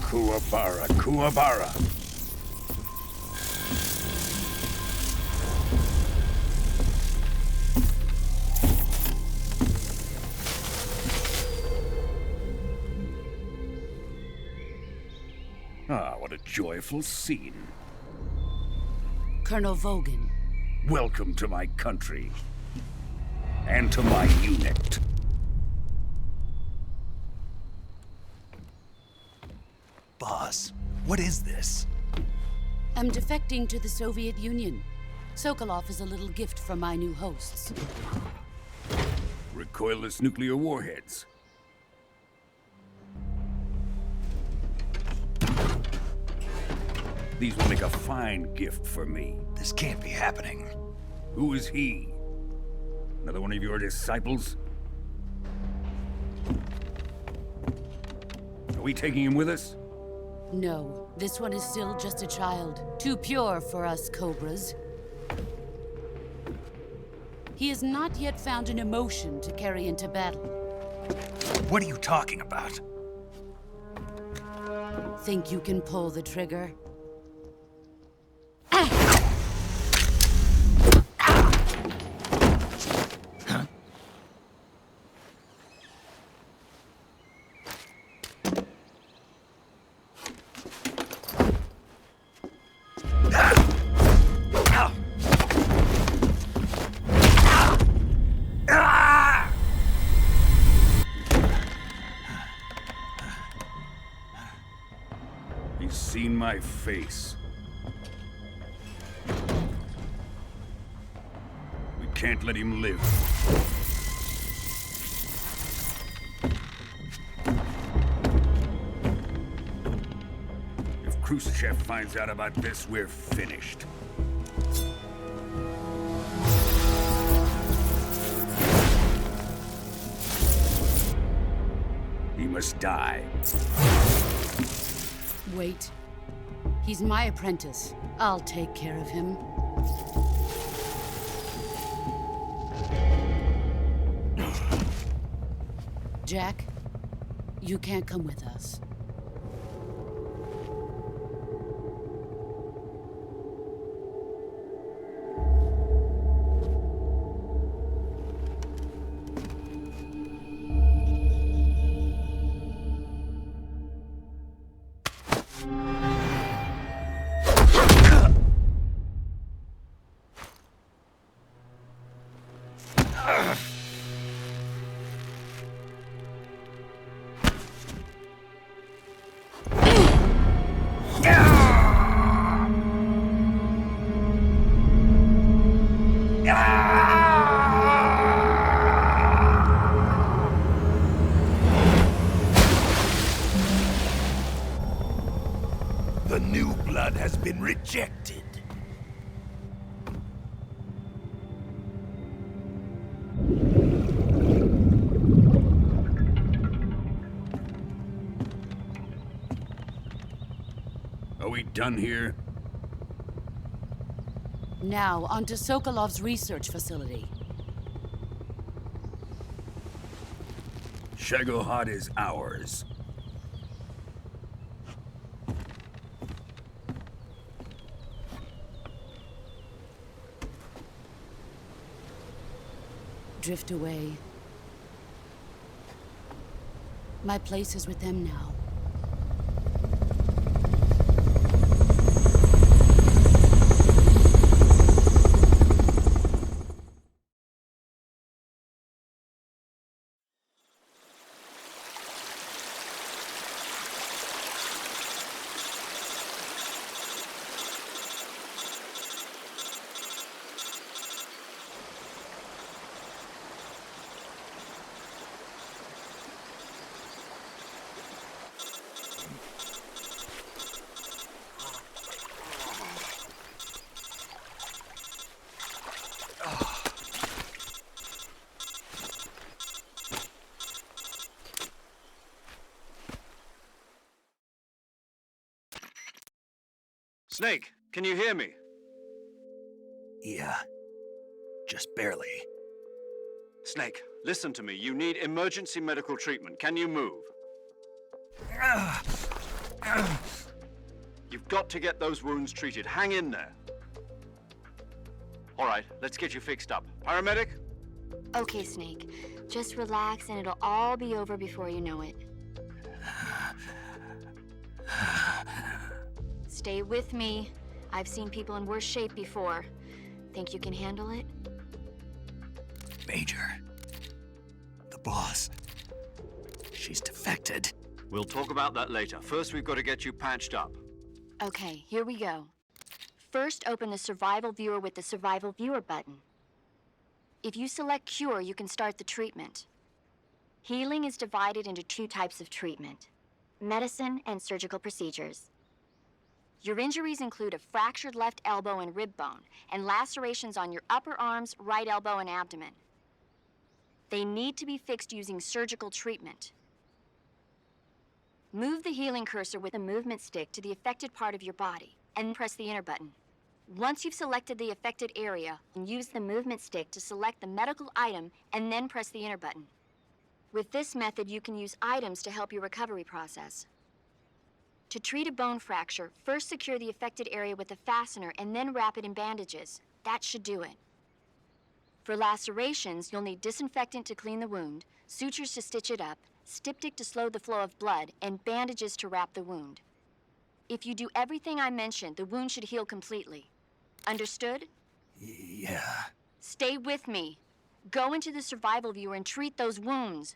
Kuwabara, Kuwabara. Ah, what a joyful scene. Colonel Vogan. Welcome to my country. And to my unit. Boss, what is this? I'm defecting to the Soviet Union. Sokolov is a little gift from my new hosts. Recoilless nuclear warheads. These will make a fine gift for me. This can't be happening. Who is he? Another one of your disciples? Are we taking him with us? No, this one is still just a child. Too pure for us Cobras. He has not yet found an emotion to carry into battle. What are you talking about? Think you can pull the trigger? He's seen my face. We can't let him live. If Khrushchev finds out about this, we're finished. He must die. Wait. He's my apprentice. I'll take care of him. Jack, you can't come with us. The new blood has been rejected. Are we done here? Now, onto Sokolov's research facility. Shagohod is ours. Drift away. My place is with them now. Snake, can you hear me? Yeah. Just barely. Snake, listen to me. You need emergency medical treatment. Can you move? You've got to get those wounds treated. Hang in there. All right, let's get you fixed up. Paramedic? Okay, Snake. Just relax and it'll all be over before you know it. Stay with me. I've seen people in worse shape before. Think you can handle it? Major. The boss. She's defected. We'll talk about that later. First, we've got to get you patched up. Okay, here we go. First, open the Survival Viewer with the Survival Viewer button. If you select Cure, you can start the treatment. Healing is divided into two types of treatment: medicine and surgical procedures. Your injuries include a fractured left elbow and rib bone, and lacerations on your upper arms, right elbow, and abdomen. They need to be fixed using surgical treatment. Move the healing cursor with a movement stick to the affected part of your body, and press the enter button. Once you've selected the affected area, use the movement stick to select the medical item, and then press the enter button. With this method, you can use items to help your recovery process. To treat a bone fracture, first secure the affected area with a fastener and then wrap it in bandages. That should do it. For lacerations, you'll need disinfectant to clean the wound, sutures to stitch it up, styptic to slow the flow of blood, and bandages to wrap the wound. If you do everything I mentioned, the wound should heal completely. Understood? Yeah. Stay with me. Go into the Survival Viewer and treat those wounds.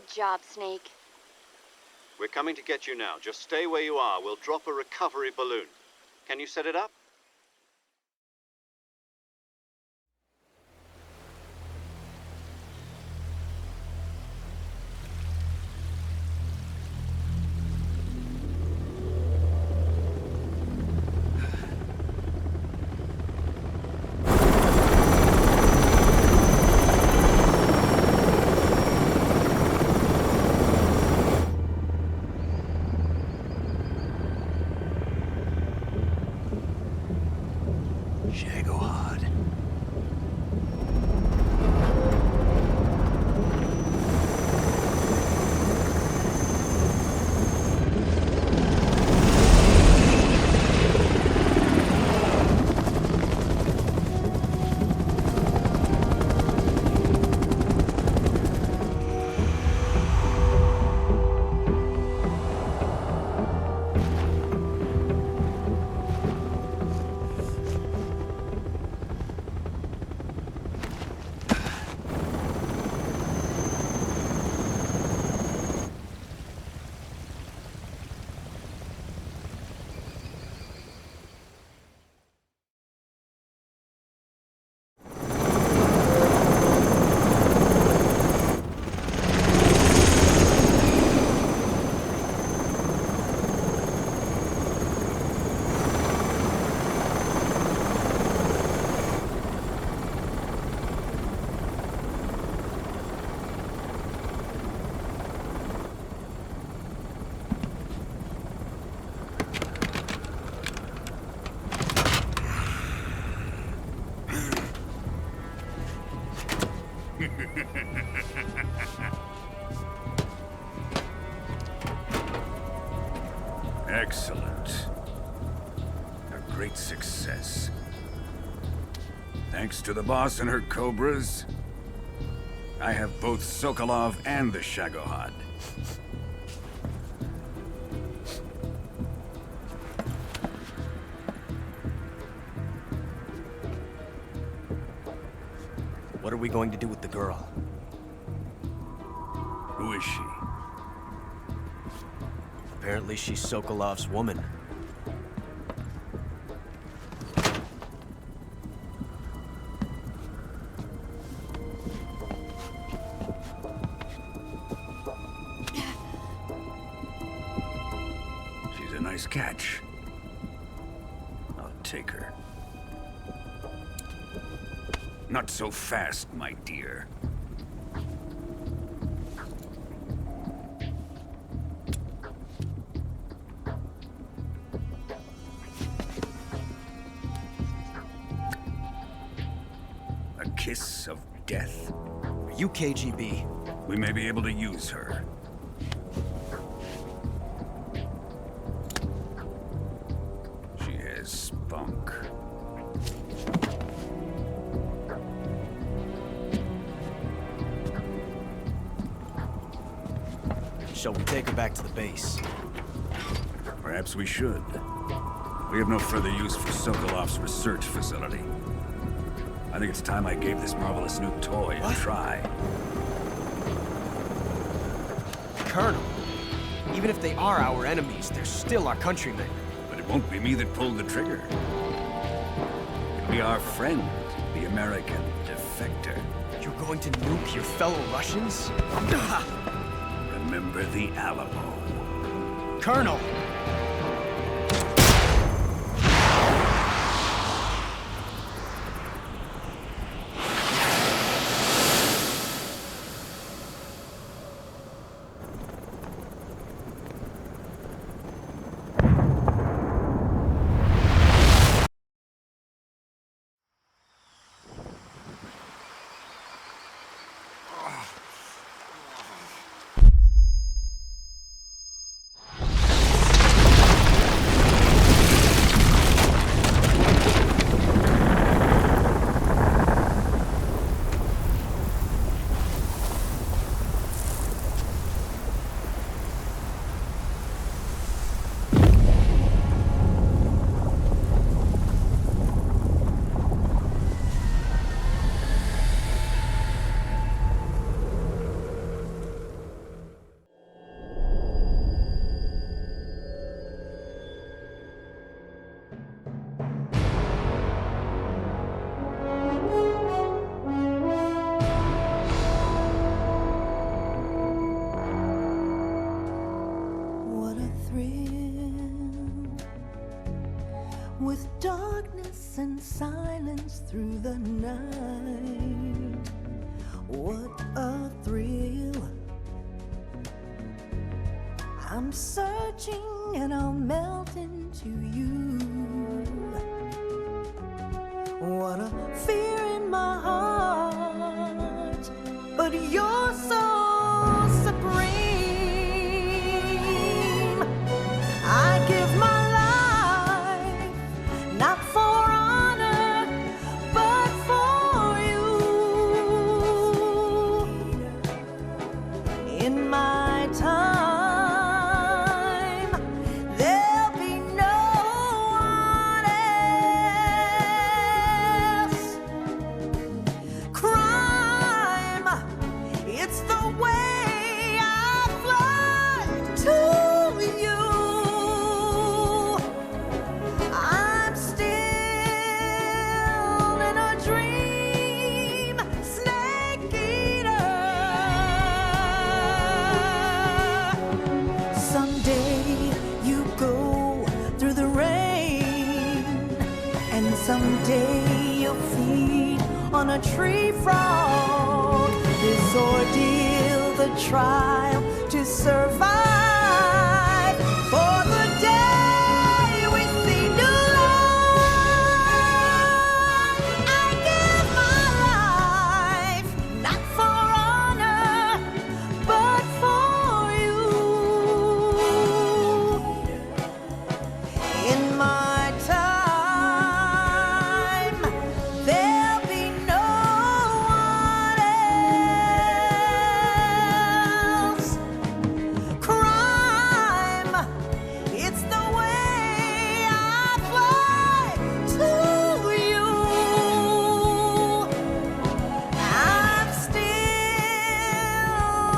Good job, Snake. We're coming to get you now. Just stay where you are. We'll drop a recovery balloon. Can you set it up? Excellent. A great success. Thanks to the boss and her cobras, I have both Sokolov and the Shagohod. What are we going to do with the girl? Who is she? Apparently she's Sokolov's woman. She's a nice catch. I'll take her. Not so fast, my dear. A kiss of death? Are you KGB? We may be able to use her. She has spunk. Shall we take her back to the base? Perhaps we should. We have no further use for Sokolov's research facility. I think it's time I gave this marvelous new toy a try. Colonel, even if they are our enemies, they're still our countrymen. But it won't be me that pulled the trigger. It'll be our friend, the American defector. You're going to nuke your fellow Russians? Remember the Alamo. Colonel! with darkness and silence through the night. What a thrill. I'm searching and I'll melt into you. What a fear in my heart, but you're so supreme. I give my life, not for honor, but for you. In my time, there'll be no one else. Crime, it's the way I fly to you. I'm still in a dream, snake eater. Someday you go through the rain, and someday you'll feed on a tree frog. This ordeal, the trial to survive, for the day we see new light. I give my life, not for honor, but for you. In my time, there'll be no one else. Crime, it's the way I fly to you. I'm still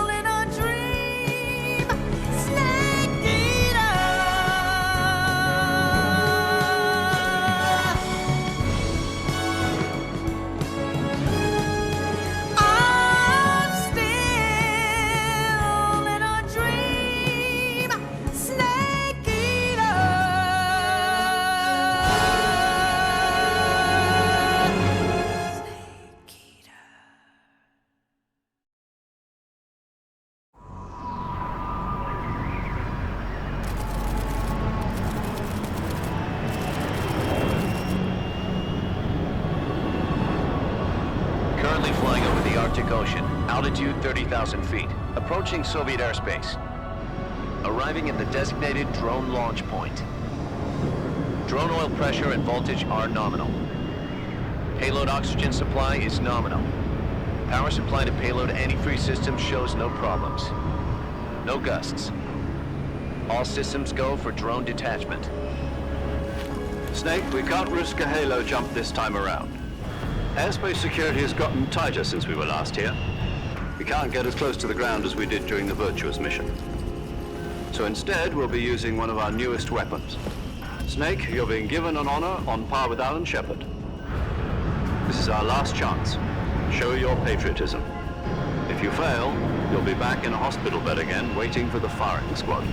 in a dream, snake eater. I'm still in a dream, snake eater. Snake eater. Currently flying over the Arctic Ocean, altitude 30,000 feet, approaching Soviet airspace. Arriving at the designated drone launch point. Drone oil pressure and voltage are nominal. Payload oxygen supply is nominal. Power supply to payload antifreeze system shows no problems. No gusts. All systems go for drone detachment. Snake, we can't risk a halo jump this time around. Airspace security has gotten tighter since we were last here. We can't get as close to the ground as we did during the Virtuous mission. So instead, we'll be using one of our newest weapons. Snake, you're being given an honor on par with Alan Shepard. This is our last chance. Show your patriotism. If you fail, you'll be back in a hospital bed again, waiting for the firing squad.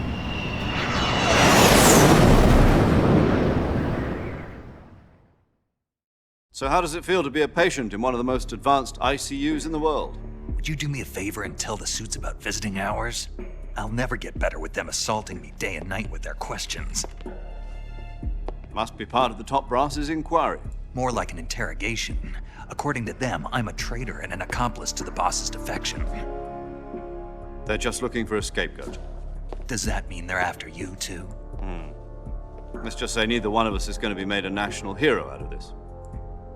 So how does it feel to be a patient in one of the most advanced ICUs in the world? Would you do me a favor and tell the suits about visiting hours? I'll never get better with them assaulting me day and night with their questions. Must be part of the top brass's inquiry. More like an interrogation. According to them, I'm a traitor and an accomplice to the boss's defection. They're just looking for a scapegoat. Does that mean they're after you, too? Let's just say neither one of us is going to be made a national hero out of this.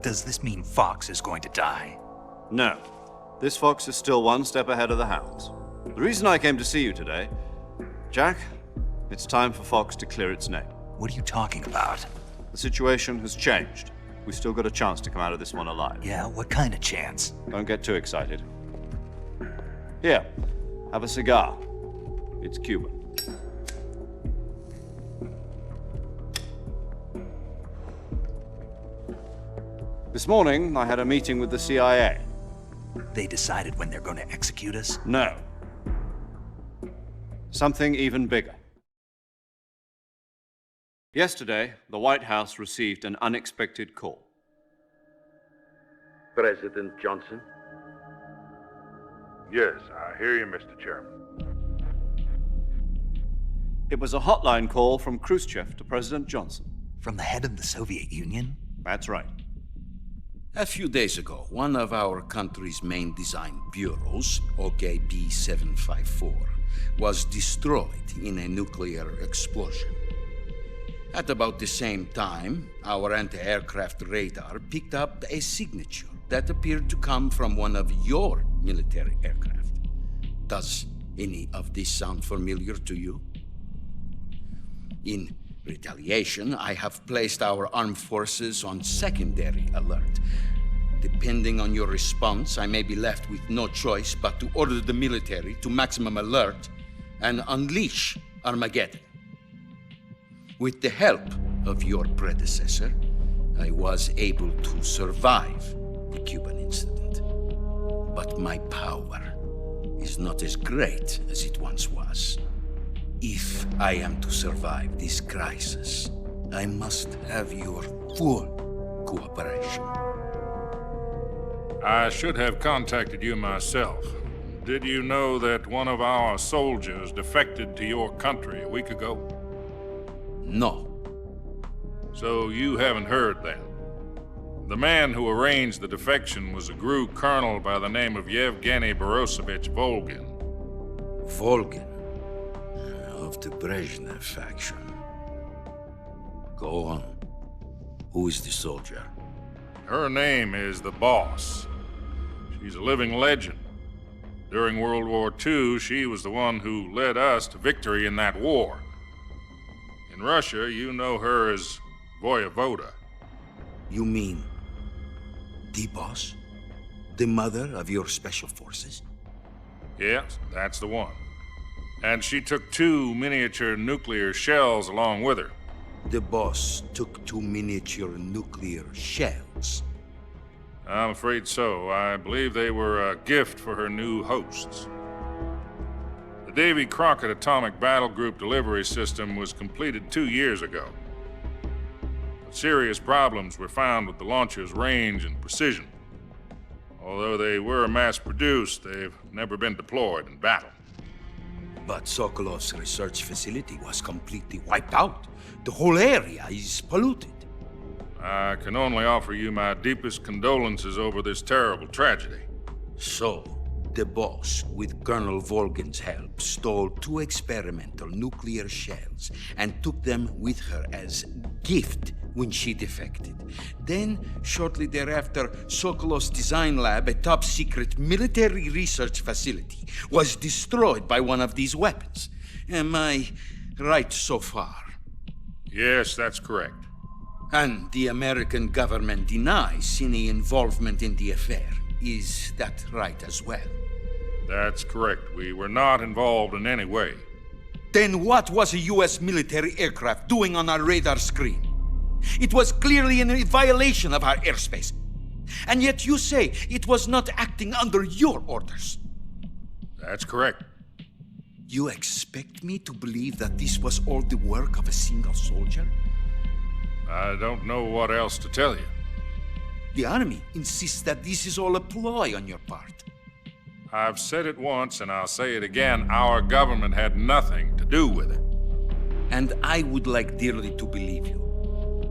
Does this mean Fox is going to die? No. This fox is still one step ahead of the hounds. The reason I came to see you today, Jack, it's time for Fox to clear its name. What are you talking about? The situation has changed. We've still got a chance to come out of this one alive. Yeah, what kind of chance? Don't get too excited. Here, have a cigar. It's Cuban. This morning, I had a meeting with the CIA. They decided when they're going to execute us? No. Something even bigger. Yesterday, the White House received an unexpected call. President Johnson? Yes, I hear you, Mr. Chairman. It was a hotline call from Khrushchev to President Johnson. From the head of the Soviet Union? That's right. A few days ago, one of our country's main design bureaus, OKB 754, was destroyed in a nuclear explosion. At about the same time, our anti-aircraft radar picked up a signature that appeared to come from one of your military aircraft. Does any of this sound familiar to you? In retaliation, I have placed our armed forces on secondary alert. Depending on your response, I may be left with no choice but to order the military to maximum alert and unleash Armageddon. With the help of your predecessor, I was able to survive the Cuban incident. But my power is not as great as it once was. If I am to survive this crisis, I must have your full cooperation. I should have contacted you myself. Did you know that one of our soldiers defected to your country a week ago? No. So you haven't heard then? The man who arranged the defection was a GRU colonel by the name of Yevgeny Borosovich Volgin. Volgin? Of the Brezhnev faction. Go on. Who is the soldier? Her name is the Boss. She's a living legend. During World War II, she was the one who led us to victory in that war. In Russia, you know her as Voyevoda. You mean the Boss? The mother of your special forces? Yes, that's the one. And she took 2 miniature nuclear shells along with her. The Boss took 2 miniature nuclear shells? I'm afraid so. I believe they were a gift for her new hosts. The Davy Crockett Atomic Battle Group delivery system was completed 2 years ago. But serious problems were found with the launcher's range and precision. Although they were mass-produced, they've never been deployed in battle. But Sokolov's research facility was completely wiped out. The whole area is polluted. I can only offer you my deepest condolences over this terrible tragedy. So, the Boss, with Colonel Volgin's help, stole 2 experimental nuclear shells and took them with her as gift when she defected. Then, shortly thereafter, Sokolov's design lab, a top-secret military research facility, was destroyed by one of these weapons. Am I right so far? Yes, that's correct. And the American government denies any involvement in the affair. Is that right as well? That's correct. We were not involved in any way. Then what was a U.S. military aircraft doing on our radar screen? It was clearly in violation of our airspace. And yet you say it was not acting under your orders. That's correct. You expect me to believe that this was all the work of a single soldier? I don't know what else to tell you. The Army insists that this is all a ploy on your part. I've said it once and I'll say it again. Our government had nothing to do with it. And I would like dearly to believe you.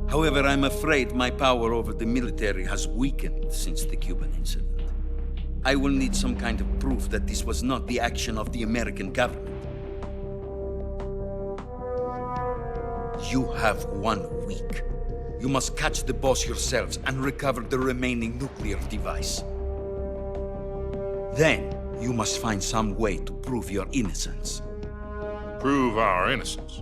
However, I'm afraid my power over the military has weakened since the Cuban incident. I will need some kind of proof that this was not the action of the American government. You have 1 week. You must catch the Boss yourselves and recover the remaining nuclear device. Then, you must find some way to prove your innocence. Prove our innocence?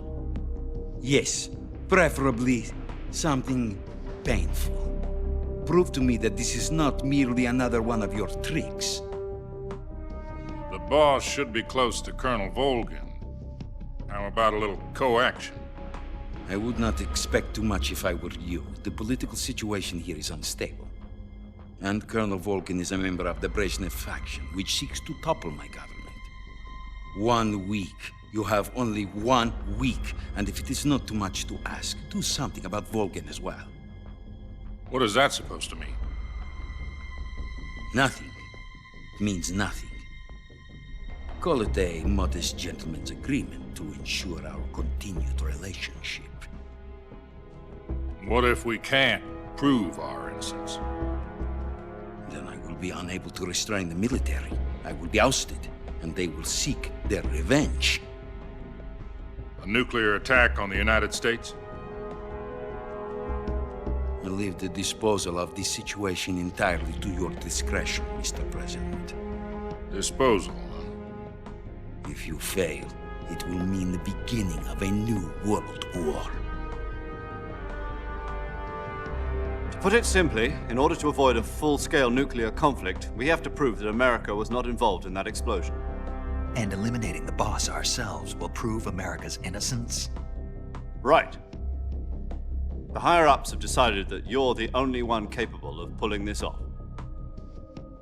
Yes, preferably something painful. Prove to me that this is not merely another one of your tricks. The Boss should be close to Colonel Volgin. How about a little co-action? I would not expect too much if I were you. The political situation here is unstable. And Colonel Volgin is a member of the Brezhnev faction, which seeks to topple my government. 1 week You have only 1 week, and if it is not too much to ask, do something about Volgin as well. What is that supposed to mean? Nothing. It means nothing. Call it a modest gentleman's agreement to ensure our continued relationship. What if we can't prove our innocence? Then I will be unable to restrain the military. I will be ousted, and they will seek their revenge. A nuclear attack on the United States? I leave the disposal of this situation entirely to your discretion, Mr. President. Disposal, huh? If you fail, it will mean the beginning of a new world war. To put it simply, in order to avoid a full-scale nuclear conflict, we have to prove that America was not involved in that explosion. And eliminating the boss ourselves will prove America's innocence? Right. The higher-ups have decided that you're the only one capable of pulling this off.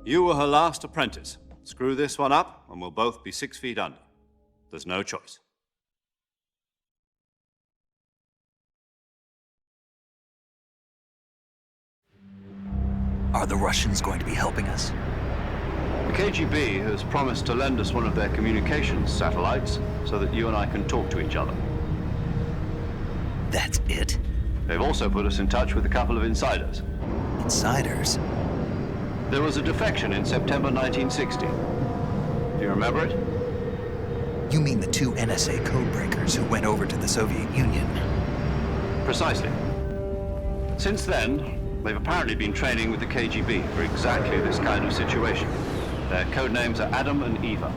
You were her last apprentice. Screw this one up, and we'll both be 6 feet under. There's no choice. Are the Russians going to be helping us? The KGB has promised to lend us one of their communications satellites so that you and I can talk to each other. That's it? They've also put us in touch with a couple of insiders. Insiders? There was a defection in September 1960. Do you remember it? You mean the 2 NSA codebreakers who went over to the Soviet Union? Precisely. Since then, they've apparently been training with the KGB for exactly this kind of situation. Their code names are Adam and Eva.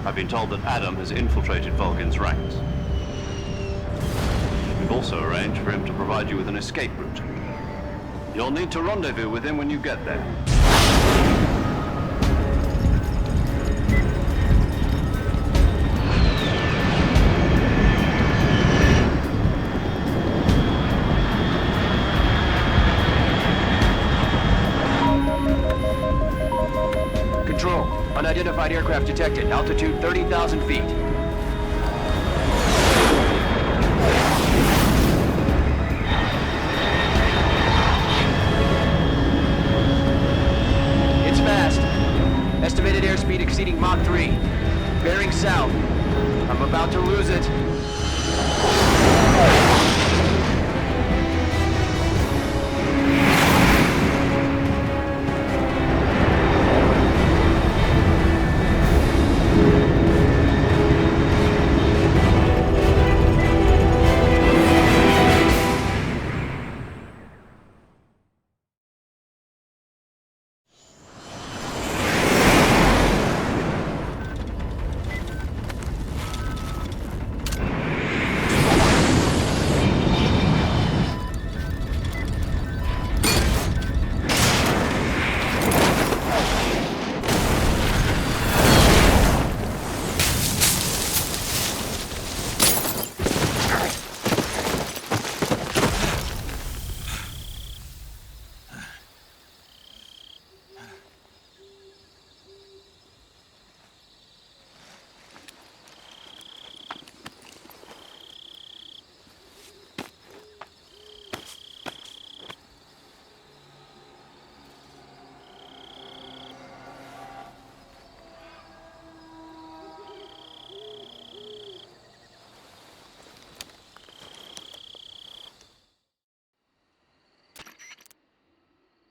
I've been told that Adam has infiltrated Volgin's ranks. We've also arranged for him to provide you with an escape route. You'll need to rendezvous with him when you get there. Control, unidentified aircraft detected. Altitude 30,000 feet. It's fast. Estimated airspeed exceeding Mach 3. Bearing south. I'm about to lose it.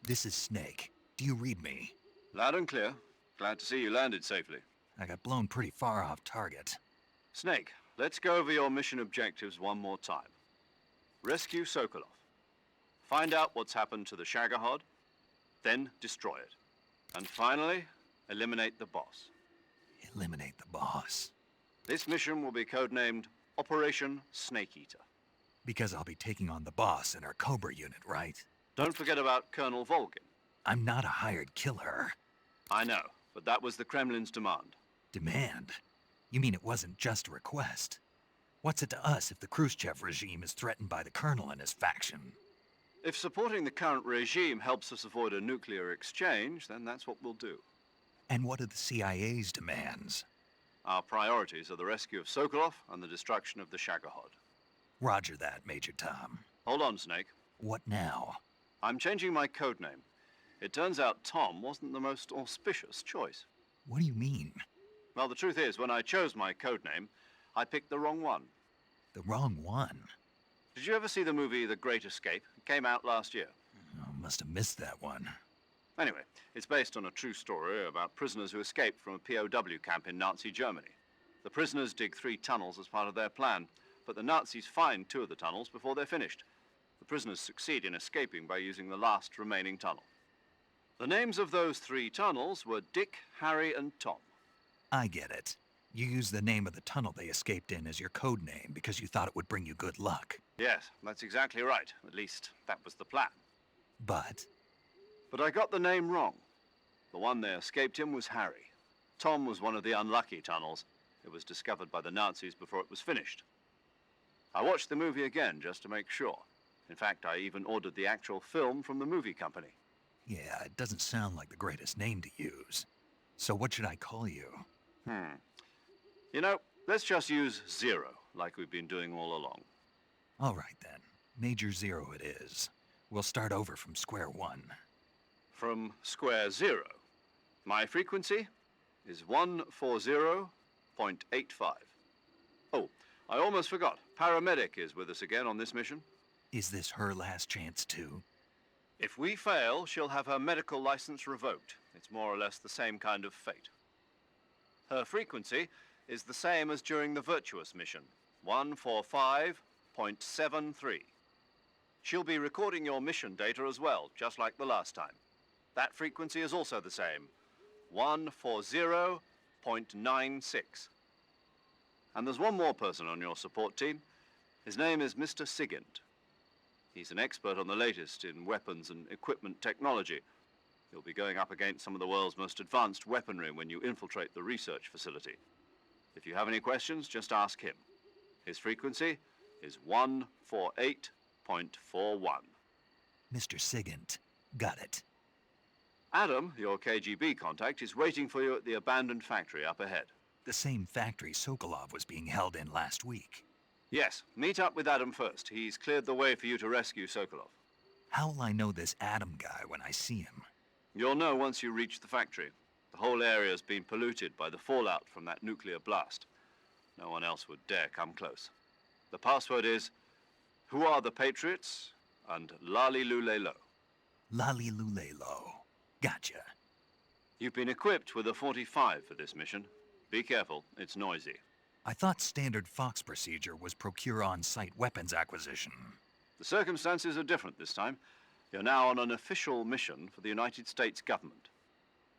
This is Snake. Do you read me? Loud and clear. Glad to see you landed safely. I got blown pretty far off target. Snake, let's go over your mission objectives one more time. Rescue Sokolov. Find out what's happened to the Shagohod, then destroy it. And finally, eliminate the boss. Eliminate the boss. This mission will be codenamed Operation Snake Eater. Because I'll be taking on the boss in our Cobra unit, right? Don't forget about Colonel Volgin. I'm not a hired killer. I know, but that was the Kremlin's demand. Demand? You mean it wasn't just a request? What's it to us if the Khrushchev regime is threatened by the Colonel and his faction? If supporting the current regime helps us avoid a nuclear exchange, then that's what we'll do. And what are the CIA's demands? Our priorities are the rescue of Sokolov and the destruction of the Shagohod. Roger that, Major Tom. Hold on, Snake. What now? I'm changing my code name. It turns out Tom wasn't the most auspicious choice. What do you mean? Well, the truth is, when I chose my code name, I picked the wrong one. The wrong one? Did you ever see the movie The Great Escape? It came out last year. Oh, must have missed that one. Anyway, it's based on a true story about prisoners who escaped from a POW camp in Nazi Germany. The prisoners dig 3 tunnels as part of their plan, but the Nazis find 2 of the tunnels before they're finished. The prisoners succeed in escaping by using the last remaining tunnel. The names of those 3 tunnels were Dick, Harry, and Tom. I get it. You used the name of the tunnel they escaped in as your code name because you thought it would bring you good luck. Yes, that's exactly right. At least, that was the plan. But I got the name wrong. The one they escaped in was Harry. Tom was one of the unlucky tunnels. It was discovered by the Nazis before it was finished. I watched the movie again just to make sure. In fact, I even ordered the actual film from the movie company. yeah, it doesn't sound like the greatest name to use. So what should I call you? You know, let's just use Zero, like we've been doing all along. All right then. Major Zero it is. We'll start over from square one. From square 0. My frequency is 140.85. Oh, I almost forgot. Paramedic is with us again on this mission. Is this her last chance too? If we fail, she'll have her medical license revoked. It's more or less the same kind of fate. Her frequency is the same as during the Virtuous mission, 145.73. She'll be recording your mission data as well, just like the last time. That frequency is also the same, 140.96. And there's one more person on your support team. His name is Mr. Sigint. He's an expert on the latest in weapons and equipment technology. You'll be going up against some of the world's most advanced weaponry when you infiltrate the research facility. If you have any questions, just ask him. His frequency is 148.41. Mr. Sigint. Got it. Adam, your KGB contact, is waiting for you at the abandoned factory up ahead. The same factory Sokolov was being held in last week. Yes, meet up with Adam first. He's cleared the way for you to rescue Sokolov. How will I know this Adam guy when I see him? You'll know once you reach the factory. The whole area's been polluted by the fallout from that nuclear blast. No one else would dare come close. The password is, "Who are the Patriots?" and Lali Lulelo. Lali Lulelo. Gotcha. You've been equipped with a 45 for this mission. Be careful, it's noisy. I thought standard Fox procedure was procure on-site weapons acquisition. The circumstances are different this time. You're now on an official mission for the United States government.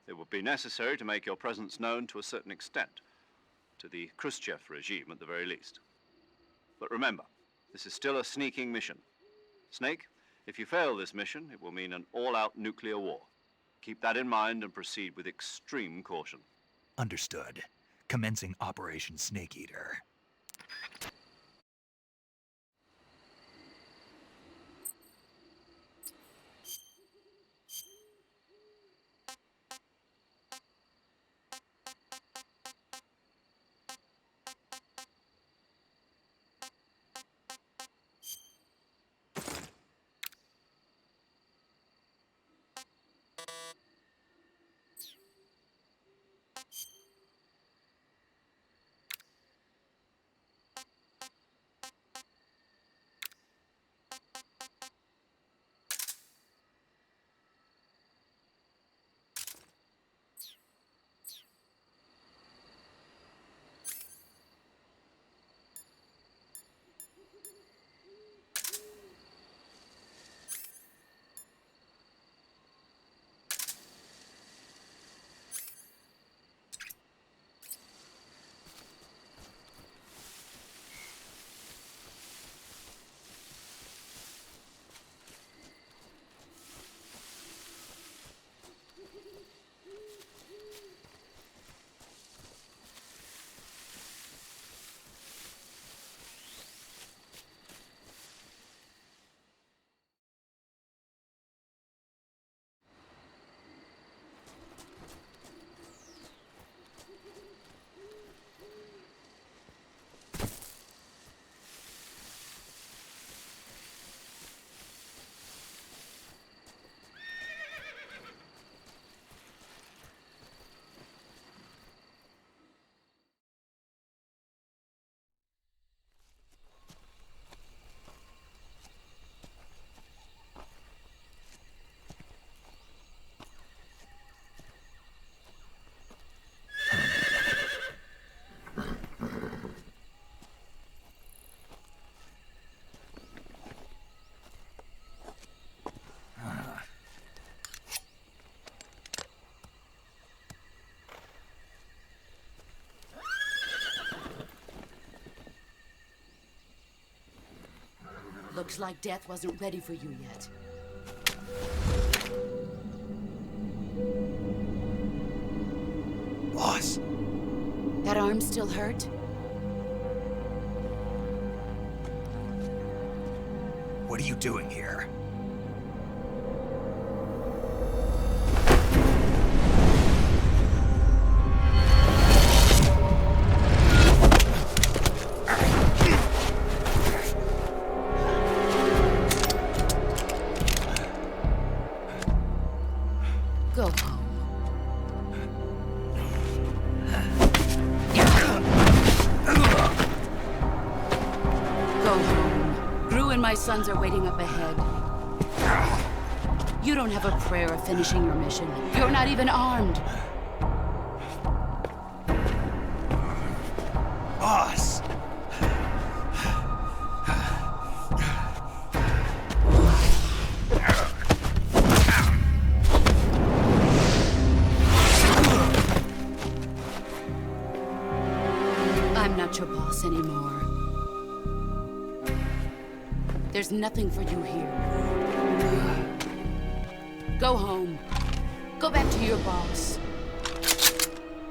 It would be necessary to make your presence known to a certain extent, to the Khrushchev regime at the very least. But remember, this is still a sneaking mission. Snake, if you fail this mission, it will mean an all-out nuclear war. Keep that in mind and proceed with extreme caution. Understood. Commencing Operation Snake Eater. Looks like death wasn't ready for you yet. Boss. That arm still hurt? What are you doing here? Go home. Go home. Gru and my sons are waiting up ahead. You don't have a prayer of finishing your mission. You're not even armed. Boss! I'm not your boss anymore. There's nothing for you here. Go home. Go back to your boss.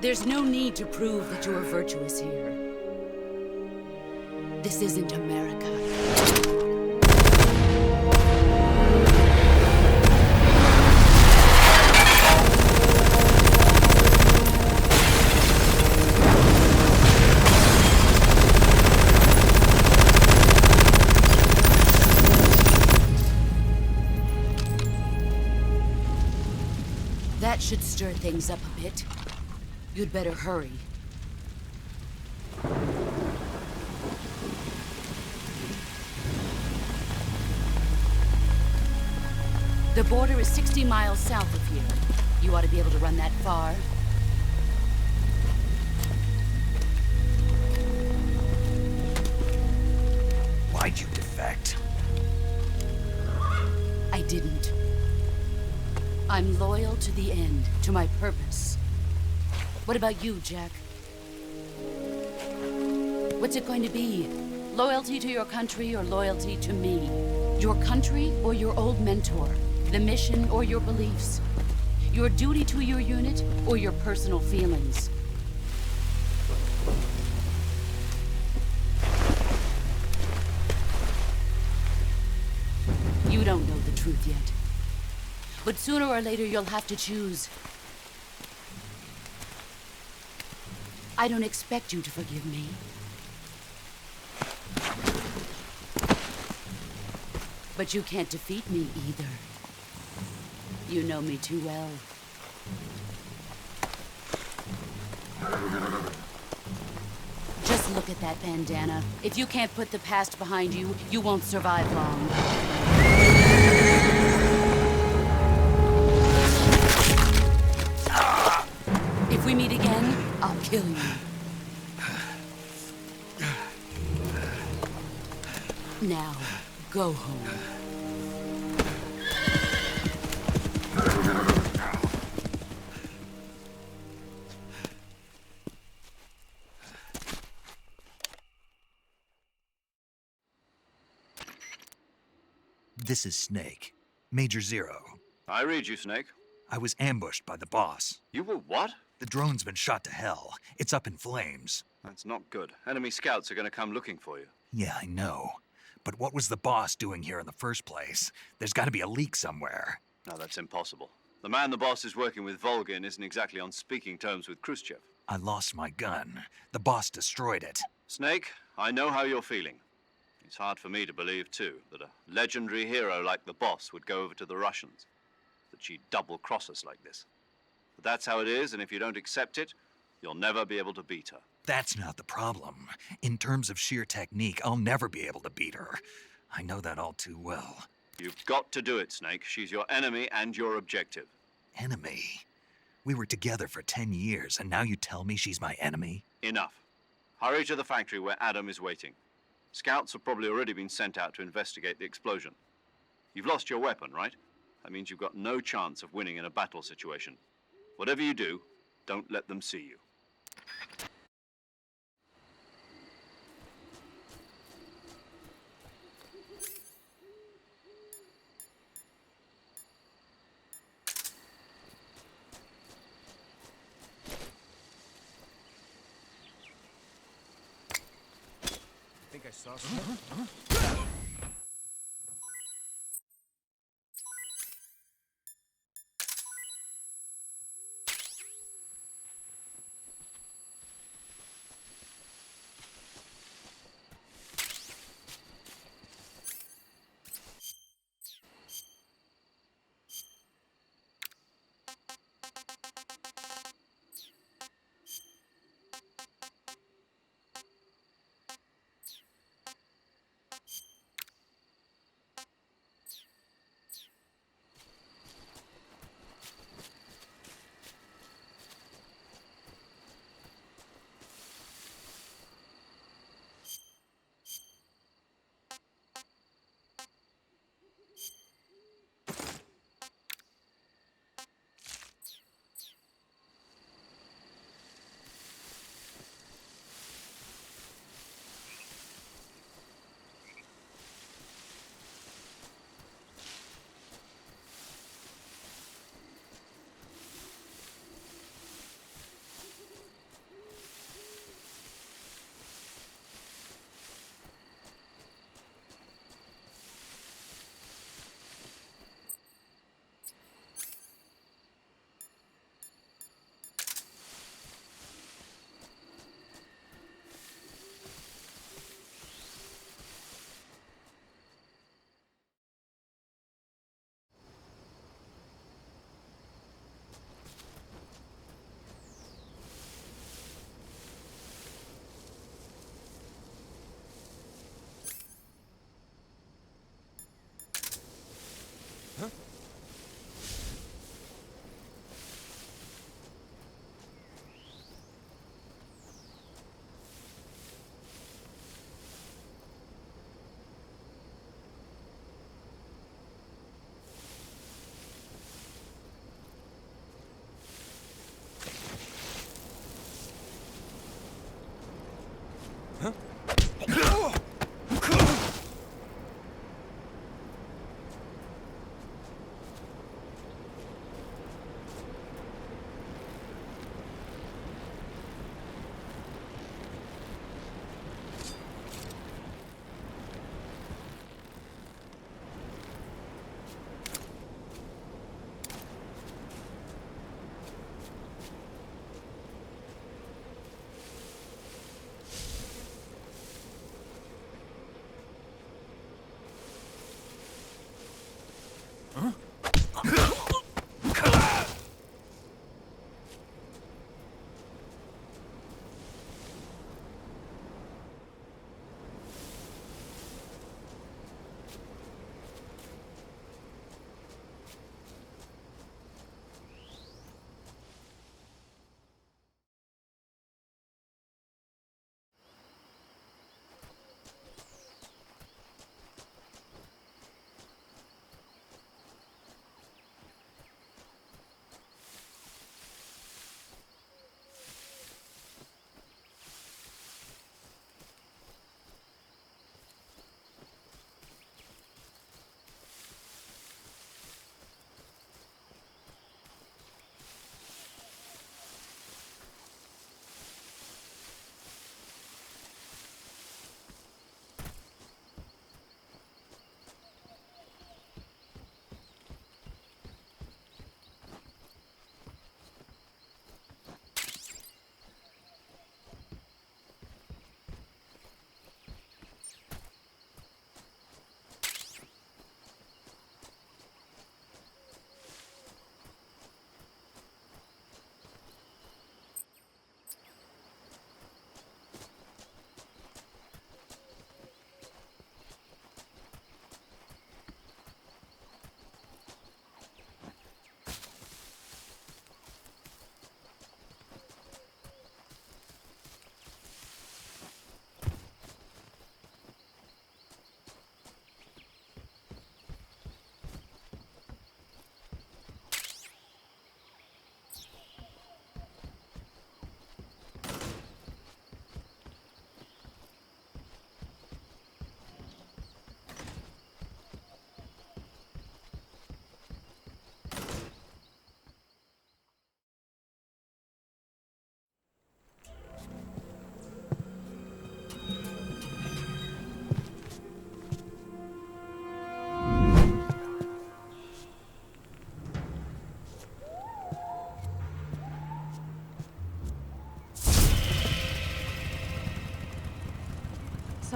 There's no need to prove that you are virtuous here. This isn't America. That should stir things up a bit. You'd better hurry. The border is 60 miles south of here. You ought to be able to run that far. Why'd you defect? I didn't. I'm loyal to the end, to my purpose. What about you, Jack? What's it going to be? Loyalty to your country or loyalty to me? Your country or your old mentor? The mission or your beliefs? Your duty to your unit or your personal feelings? You don't know the truth yet. But sooner or later, you'll have to choose. I don't expect you to forgive me. But you can't defeat me either. You know me too well. Just look at that bandana. If you can't put the past behind you, you won't survive long. If we meet again, I'll kill you. Now, go home. This is Snake. Major Zero. I read you, Snake. I was ambushed by the boss. You were what? The drone's been shot to hell. It's up in flames. That's not good. Enemy scouts are going to come looking for you. Yeah, I know. But what was the boss doing here in the first place? There's got to be a leak somewhere. No, that's impossible. The man the boss is working with, Volgin, isn't exactly on speaking terms with Khrushchev. I lost my gun. The boss destroyed it. Snake, I know how you're feeling. It's hard for me to believe, too, that a legendary hero like the boss would go over to the Russians. That she'd double-cross us like this. But that's how it is, and if you don't accept it, you'll never be able to beat her. That's not the problem. In terms of sheer technique, I'll never be able to beat her. I know that all too well. You've got to do it, Snake. She's your enemy and your objective. Enemy? We were together for 10 years, and now you tell me she's my enemy? Enough. Hurry to the factory where Adam is waiting. Scouts have probably already been sent out to investigate the explosion. You've lost your weapon, right? That means you've got no chance of winning in a battle situation. Whatever you do, don't let them see you. think I saw something.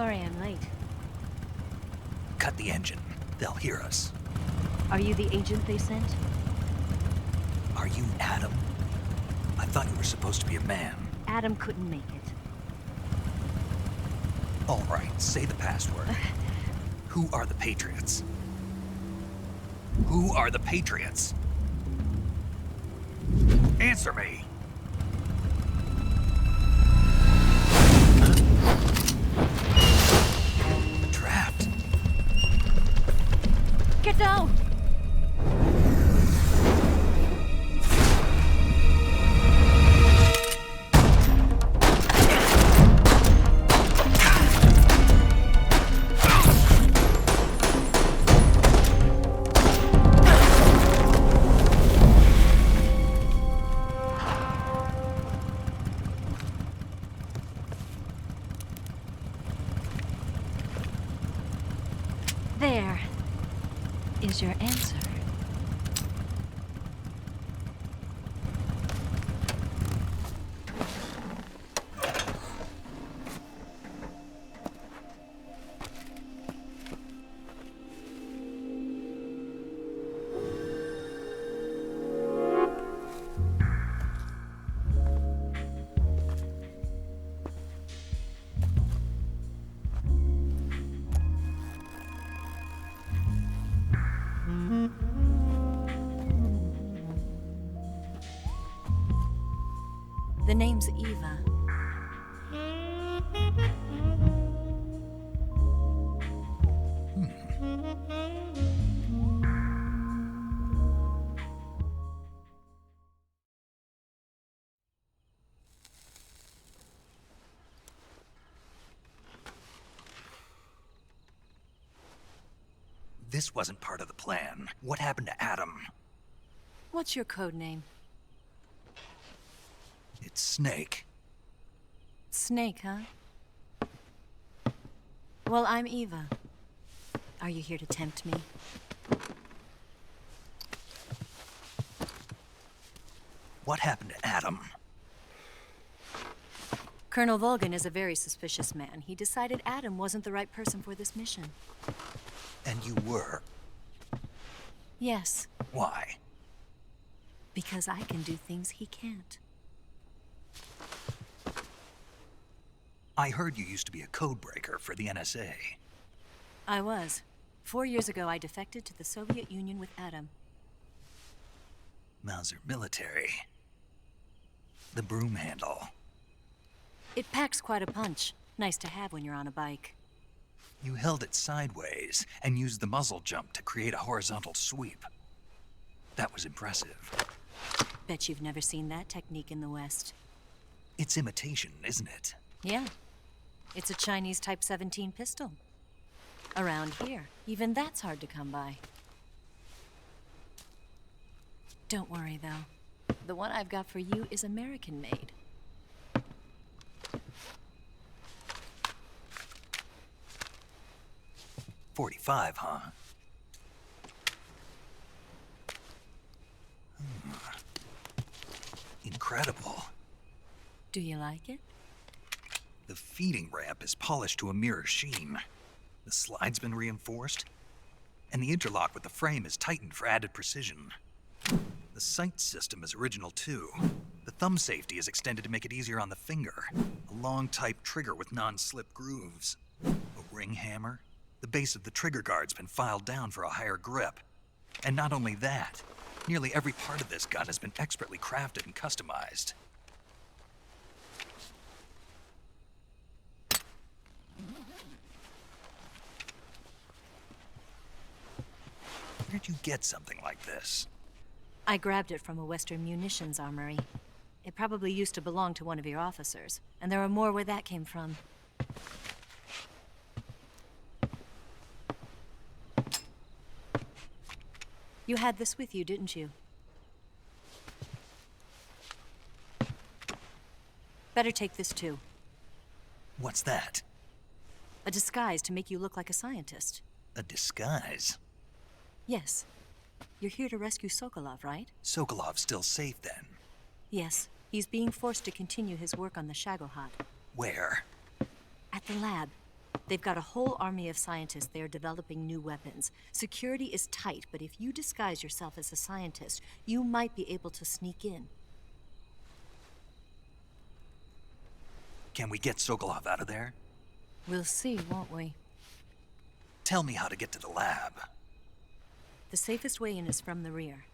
Sorry I'm late. Cut the engine. They'll hear us. Are you the agent they sent? Are you Adam? I thought you were supposed to be a man. Adam couldn't make it. All right, say the password. Who are the Patriots? Who are the Patriots? Answer me! Trapped. Get down! There is your answer. The name's Eva. This wasn't part of the plan. What happened to Adam? What's your code name? It's Snake. Snake, huh? Well, I'm Eva. Are you here to tempt me? What happened to Adam? Colonel Volgan is a very suspicious man. He decided Adam wasn't the right person for this mission. And you were? Yes. Why? Because I can do things he can't. I heard you used to be a codebreaker for the NSA. I was. 4 years ago, I defected to the Soviet Union with Adam. Mauser military. The broom handle. It packs quite a punch. Nice to have when you're on a bike. You held it sideways and used the muzzle jump to create a horizontal sweep. That was impressive. Bet you've never seen that technique in the West. It's imitation, isn't it? Yeah. It's a Chinese Type 17 pistol. Around here, even that's hard to come by. Don't worry, though. The one I've got for you is American-made. .45, huh? Incredible. Do you like it? The feeding ramp is polished to a mirror sheen. The slide's been reinforced, and the interlock with the frame is tightened for added precision. The sight system is original too. The thumb safety is extended to make it easier on the finger. A long type trigger with non-slip grooves. A ring hammer. The base of the trigger guard's been filed down for a higher grip. And not only that, nearly every part of this gun has been expertly crafted and customized. Where'd you get something like this? I grabbed it from a Western munitions armory. It probably used to belong to one of your officers, and there are more where that came from. You had this with you, didn't you? Better take this too. What's that? A disguise to make you look like a scientist. A disguise? Yes. You're here to rescue Sokolov, right? Sokolov's still safe then? Yes. He's being forced to continue his work on the Shagohod. Where? At the lab. They've got a whole army of scientists there developing new weapons. Security is tight, but if you disguise yourself as a scientist, you might be able to sneak in. Can we get Sokolov out of there? We'll see, won't we? Tell me how to get to the lab. The safest way in is from the rear.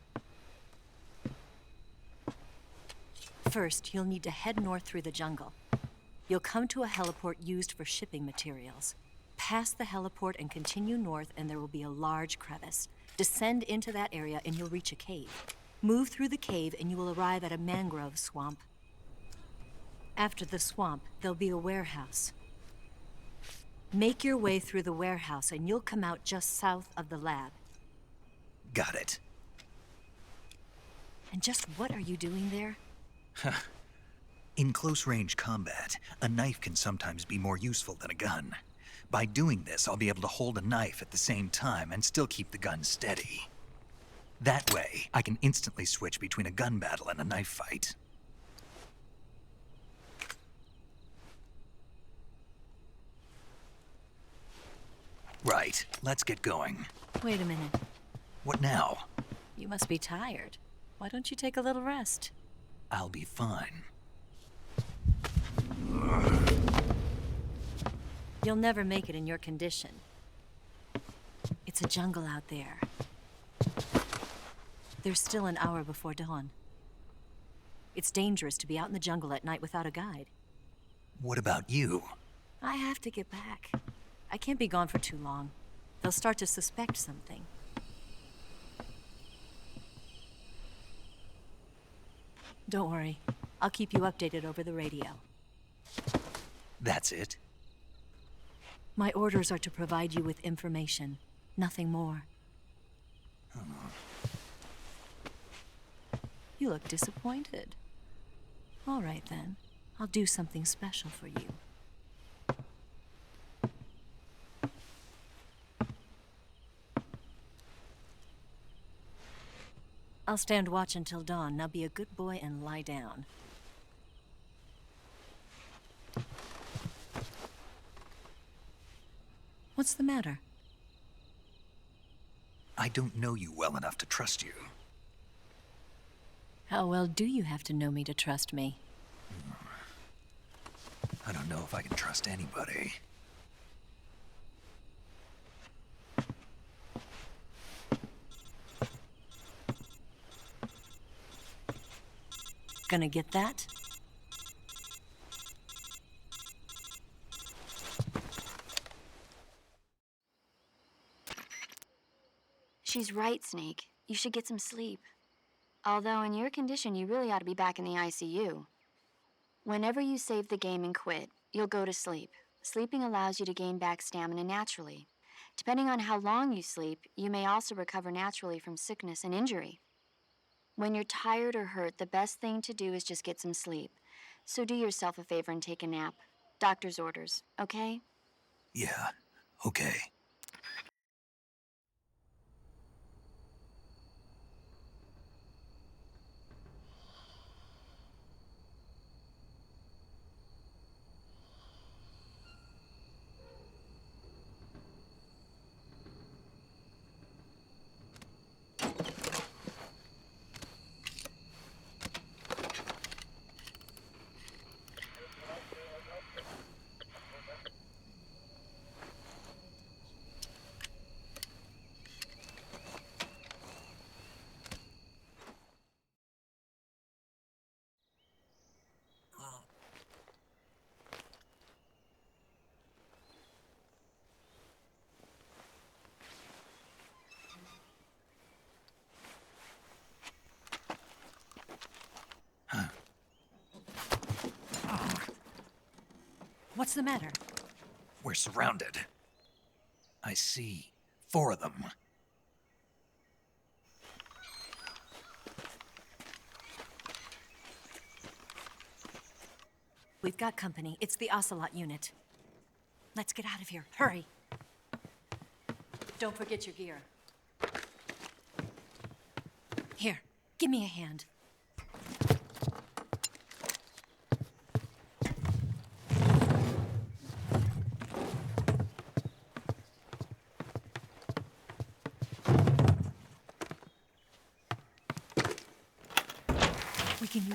First, you'll need to head north through the jungle. You'll come to a heliport used for shipping materials. Pass the heliport and continue north, and there will be a large crevice. Descend into that area and you'll reach a cave. Move through the cave and you will arrive at a mangrove swamp. After the swamp, there'll be a warehouse. Make your way through the warehouse and you'll come out just south of the lab. Got it. And just what are you doing there? In close-range combat, a knife can sometimes be more useful than a gun. By doing this, I'll be able to hold a knife at the same time and still keep the gun steady. That way, I can instantly switch between a gun battle and a knife fight. Right, let's get going. Wait a minute. What now? You must be tired. Why don't you take a little rest? I'll be fine. You'll never make it in your condition. It's a jungle out there. There's still an hour before dawn. It's dangerous to be out in the jungle at night without a guide. What about you? I have to get back. I can't be gone for too long. They'll start to suspect something. Don't worry. I'll keep you updated over the radio. That's it? My orders are to provide you with information, nothing more. You look disappointed. All right then. I'll do something special for you. I'll stand watch until dawn. Now be a good boy and lie down. What's the matter? I don't know you well enough to trust you. How well do you have to know me to trust me? I don't know if I can trust anybody. Gonna get that? She's right, Snake. You should get some sleep. Although in your condition, you really ought to be back in the ICU. Whenever you save the game and quit, you'll go to sleep. Sleeping allows you to gain back stamina naturally. Depending on how long you sleep, you may also recover naturally from sickness and injury. When you're tired or hurt, the best thing to do is just get some sleep. So do yourself a favor and take a nap. Doctor's orders, okay? Yeah, okay. What's the matter? We're surrounded. I see 4 of them. We've got company. It's the Ocelot unit. Let's get out of here. Hurry. Don't forget your gear. Here, give me a hand.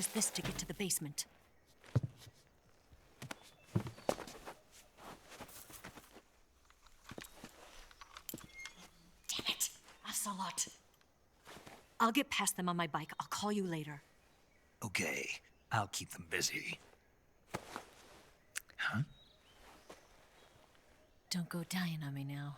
use this to get to the basement. Damn it! Ocelot! I'll get past them on my bike. I'll call you later. Okay, I'll keep them busy. Huh? Don't go dying on me now.